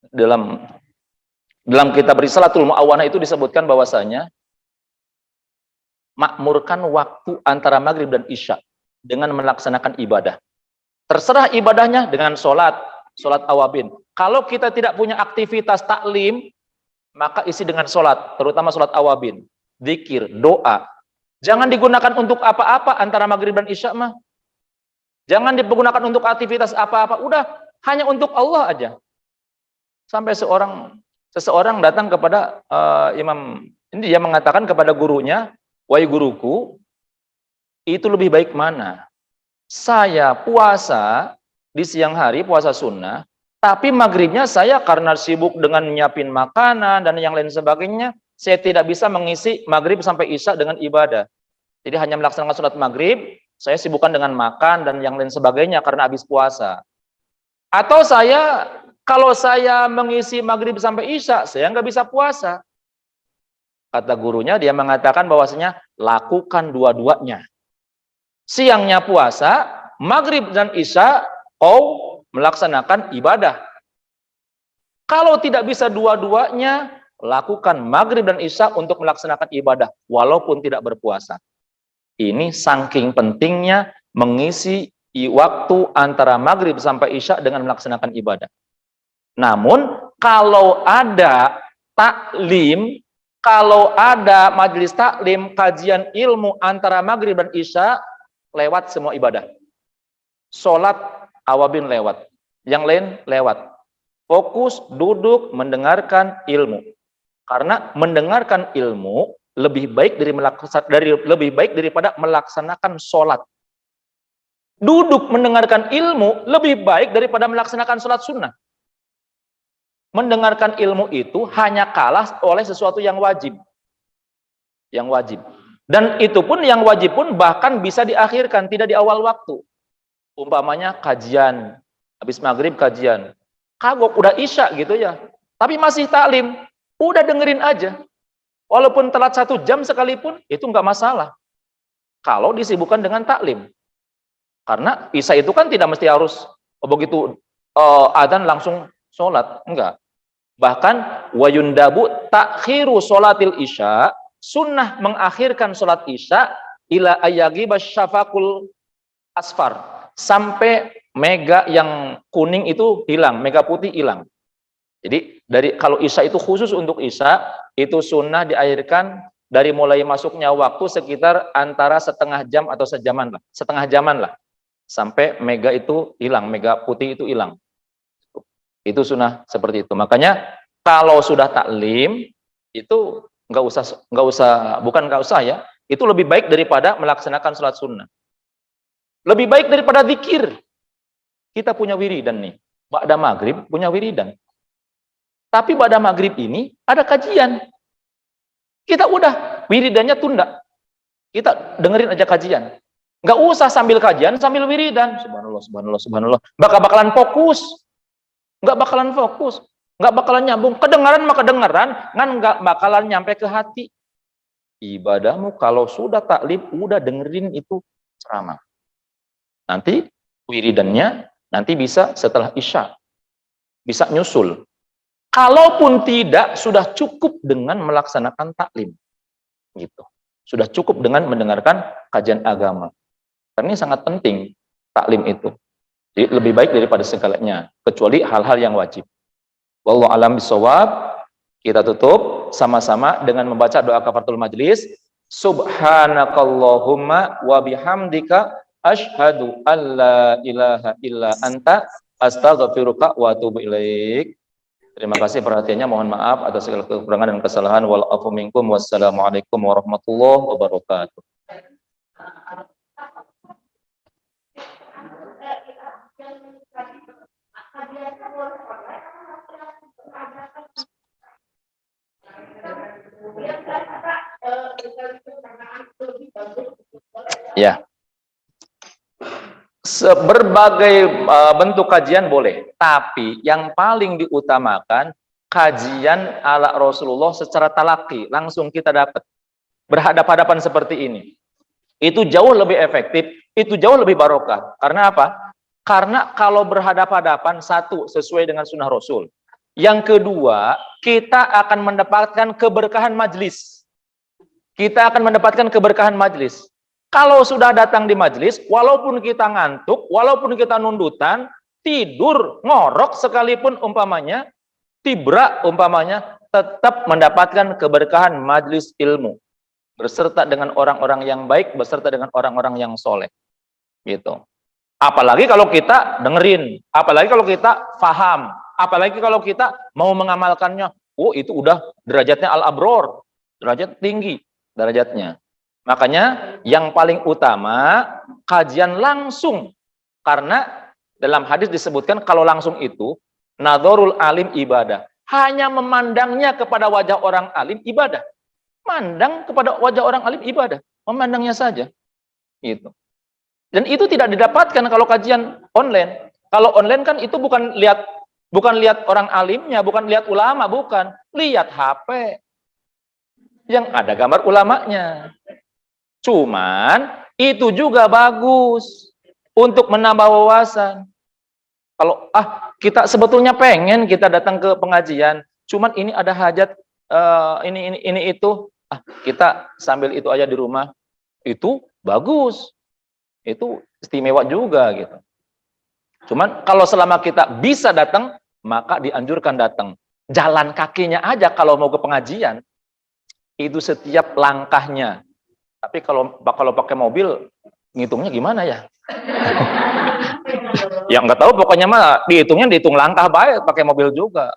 dalam kitab Risalatul Mu'awana itu disebutkan bahwasanya makmurkan waktu antara maghrib dan isya dengan melaksanakan ibadah. Terserah ibadahnya dengan sholat awabin. Kalau kita tidak punya aktivitas taklim, maka isi dengan sholat, terutama sholat awabin, zikir, doa. Jangan digunakan untuk apa-apa antara maghrib dan isya mah. Jangan digunakan untuk aktivitas apa-apa. Udah, hanya untuk Allah aja. Sampai seseorang datang kepada imam, ini dia mengatakan kepada gurunya, wahai guruku, itu lebih baik mana? Saya puasa di siang hari, puasa sunnah, tapi maghribnya saya karena sibuk dengan nyiapin makanan dan yang lain sebagainya, saya tidak bisa mengisi maghrib sampai isya dengan ibadah. Jadi hanya melaksanakan sholat maghrib, saya sibukkan dengan makan dan yang lain sebagainya karena habis puasa. Atau kalau saya mengisi maghrib sampai isya, saya nggak bisa puasa. Kata gurunya, dia mengatakan bahwasanya lakukan dua-duanya. Siangnya puasa, maghrib dan isya, kau melaksanakan ibadah. Kalau tidak bisa dua-duanya, lakukan maghrib dan isya untuk melaksanakan ibadah, walaupun tidak berpuasa. Ini saking pentingnya mengisi waktu antara maghrib sampai isya dengan melaksanakan ibadah. Namun, kalau ada taklim, kalau ada majelis taklim, kajian ilmu antara maghrib dan isya, lewat semua ibadah. Sholat awabin lewat, yang lain lewat. Fokus, duduk, mendengarkan ilmu. Karena mendengarkan ilmu lebih baik daripada melaksanakan sholat. Duduk mendengarkan ilmu lebih baik daripada melaksanakan sholat sunnah. Mendengarkan ilmu itu hanya kalah oleh sesuatu yang wajib. Yang wajib. Dan itu pun yang wajib pun bahkan bisa diakhirkan, tidak di awal waktu. Umpamanya kajian, habis maghrib kajian. Kagok udah isya gitu ya. Tapi masih taklim, udah dengerin aja. Walaupun telat 1 jam sekalipun, itu nggak masalah. Kalau disibukkan dengan taklim. Karena isya itu kan tidak mesti harus begitu adzan langsung sholat. Enggak. Bahkan wayundabu takhiru sholatil isya, sunnah mengakhirkan sholat isya ila ayyaghiba syafaqul asfar, sampai mega yang kuning itu hilang, mega putih hilang. Jadi kalau isya itu khusus untuk isya, itu sunnah diakhirkan dari mulai masuknya waktu sekitar antara setengah jam atau setengah jaman lah, sampai mega itu hilang, mega putih itu hilang. Itu sunnah seperti itu. Makanya kalau sudah taklim itu nggak usah ya, itu lebih baik daripada melaksanakan sholat sunnah. Lebih baik daripada zikir. Kita punya wiridan nih. Ba'da maghrib punya wiridan. Tapi ba'da maghrib ini ada kajian. Kita udah wiridannya tunda. Kita dengerin aja kajian. Nggak usah sambil kajian, sambil wiridan. Subhanallah, subhanallah, subhanallah. Bakalan fokus. Nggak bakalan fokus. Nggak bakalan nyambung. Kedengaran mah kedengaran, kan nggak bakalan nyampe ke hati. Ibadahmu kalau sudah taklim, udah dengerin itu ceramah. Nanti wiridannya nanti bisa setelah isya, bisa nyusul. Kalaupun tidak, sudah cukup dengan melaksanakan taklim, gitu. Sudah cukup dengan mendengarkan kajian agama. Karena ini sangat penting taklim itu. Jadi lebih baik daripada segalanya, kecuali hal-hal yang wajib. Wallahu a'lam bishawab. Kita tutup sama-sama dengan membaca doa kafaratul majlis. Subhanakallahumma wa bihamdika asyhadu an la ilaha illa anta astaghfiruka wa atubu ilaik. Terima kasih perhatiannya, mohon maaf atas segala kekurangan dan kesalahan. Wal afu minkum, wassalamualaikum warahmatullahi wabarakatuh. Ya. Berbagai bentuk kajian boleh, tapi yang paling diutamakan kajian ala Rasulullah secara talaki, langsung kita dapat berhadap-hadapan seperti ini. Itu jauh lebih efektif, itu jauh lebih barokah. Karena apa? Karena kalau berhadapan-hadapan, satu, sesuai dengan sunnah Rasul. Yang kedua, kita akan mendapatkan keberkahan majlis. Kita akan mendapatkan keberkahan majlis. Kalau sudah datang di majlis, walaupun kita ngantuk, walaupun kita nundutan, tidur, ngorok sekalipun umpamanya, tibra umpamanya, tetap mendapatkan keberkahan majlis ilmu. Berserta dengan orang-orang yang baik, berserta dengan orang-orang yang soleh. Gitu. Apalagi kalau kita dengerin, apalagi kalau kita faham, apalagi kalau kita mau mengamalkannya. Oh, itu udah derajatnya al-abror, derajat tinggi derajatnya. Makanya yang paling utama kajian langsung, karena dalam hadis disebutkan kalau langsung itu nadhorul alim ibadah. Hanya memandangnya kepada wajah orang alim ibadah. Mandang kepada wajah orang alim ibadah, memandangnya saja. Gitu. Dan itu tidak didapatkan kalau kajian online. Kalau online kan itu bukan lihat orang alimnya, bukan lihat ulama, bukan. Lihat HP yang ada gambar ulamanya. Cuman itu juga bagus untuk menambah wawasan. Kalau kita sebetulnya pengen kita datang ke pengajian, cuman ini ada hajat ini itu, kita sambil itu aja di rumah. Itu bagus. Itu istimewa juga gitu. Cuman kalau selama kita bisa datang, maka dianjurkan datang. Jalan kakinya aja kalau mau ke pengajian, itu setiap langkahnya. Tapi kalau pakai mobil, ngitungnya gimana ya? Ya nggak tahu, pokoknya mah dihitung langkah baik pakai mobil juga.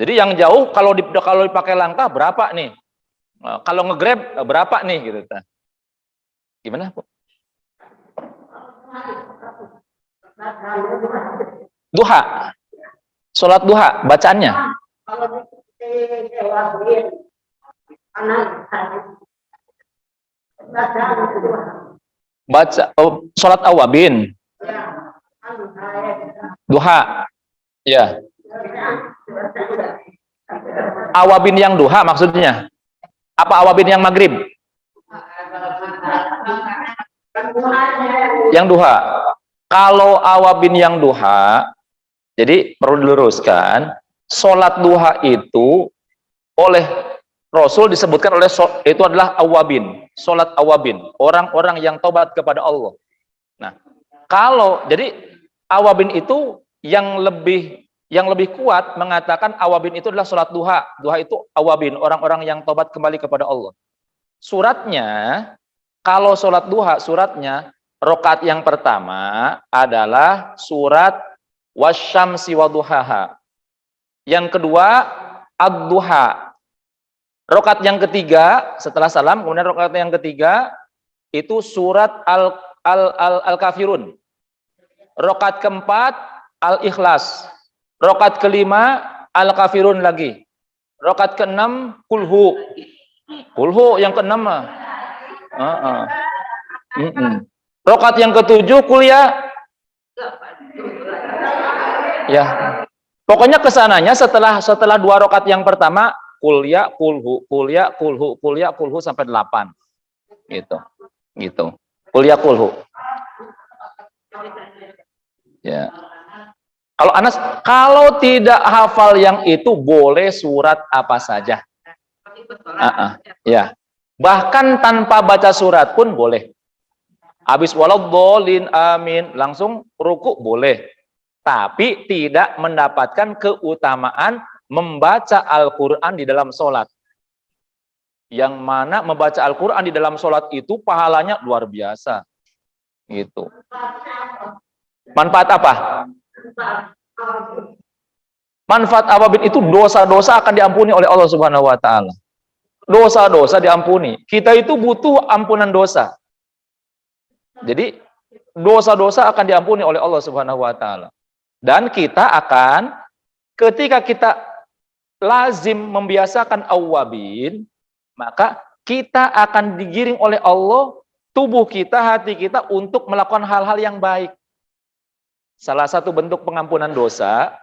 Jadi yang jauh kalau dipakai langkah berapa nih? Nah, kalau nge-Grab berapa nih gitu. Gimana, Bu? Duha. Sholat duha bacaannya. Baca sholat awabin. Duha. Ya. Awabin yang duha maksudnya. Apa awabin yang maghrib? Yang duha. Kalau awabin yang duha, jadi perlu diluruskan, sholat duha itu oleh Rasul disebutkan oleh itu adalah awabin, sholat awabin, orang-orang yang tobat kepada Allah. Nah, jadi awabin itu yang lebih kuat mengatakan awabin itu adalah sholat duha. Duha itu awabin, orang-orang yang tobat kembali kepada Allah. Suratnya, kalau sholat duha, suratnya rakaat yang pertama adalah surat wasyamsi waduhaha. Yang kedua ad-duha. Rakaat yang ketiga setelah salam, kemudian rakaat yang ketiga itu surat al-kafirun. Rakaat keempat al-ikhlas. Rakaat kelima al-kafirun lagi. Rakaat keenam kulhu. Kulhu yang keenam mah. Rakaat yang ketujuh kuliah. Ya. Pokoknya kesananya setelah 2 rakaat yang pertama kuliah kulhu sampai 8. Gitu. Kuliah kulhu. Ya. Kalau Anas, kalau tidak hafal yang itu boleh surat apa saja. Ya. Bahkan tanpa baca surat pun boleh. Habis waladhdallin amin, langsung ruku boleh. Tapi tidak mendapatkan keutamaan membaca Al-Quran di dalam sholat. Yang mana membaca Al-Quran di dalam sholat itu pahalanya luar biasa. Gitu. Manfaat apa? Manfaat awabin itu dosa-dosa akan diampuni oleh Allah Subhanahu wa taala. Dosa-dosa diampuni. Kita itu butuh ampunan dosa. Jadi dosa-dosa akan diampuni oleh Allah Subhanahu wa taala. Dan kita akan ketika kita lazim membiasakan awabin, maka kita akan digiring oleh Allah, tubuh kita, hati kita untuk melakukan hal-hal yang baik. Salah satu bentuk pengampunan dosa,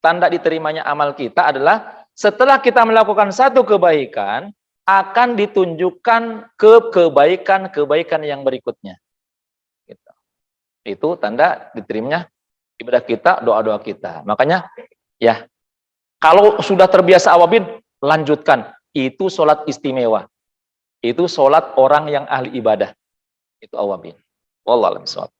tanda diterimanya amal kita adalah setelah kita melakukan satu kebaikan, akan ditunjukkan ke kebaikan-kebaikan yang berikutnya. Gitu. Itu tanda diterimanya ibadah kita, doa-doa kita. Makanya ya, kalau sudah terbiasa awabin, lanjutkan. Itu sholat istimewa. Itu sholat orang yang ahli ibadah. Itu awabin. Wallahu a'lam bishawab.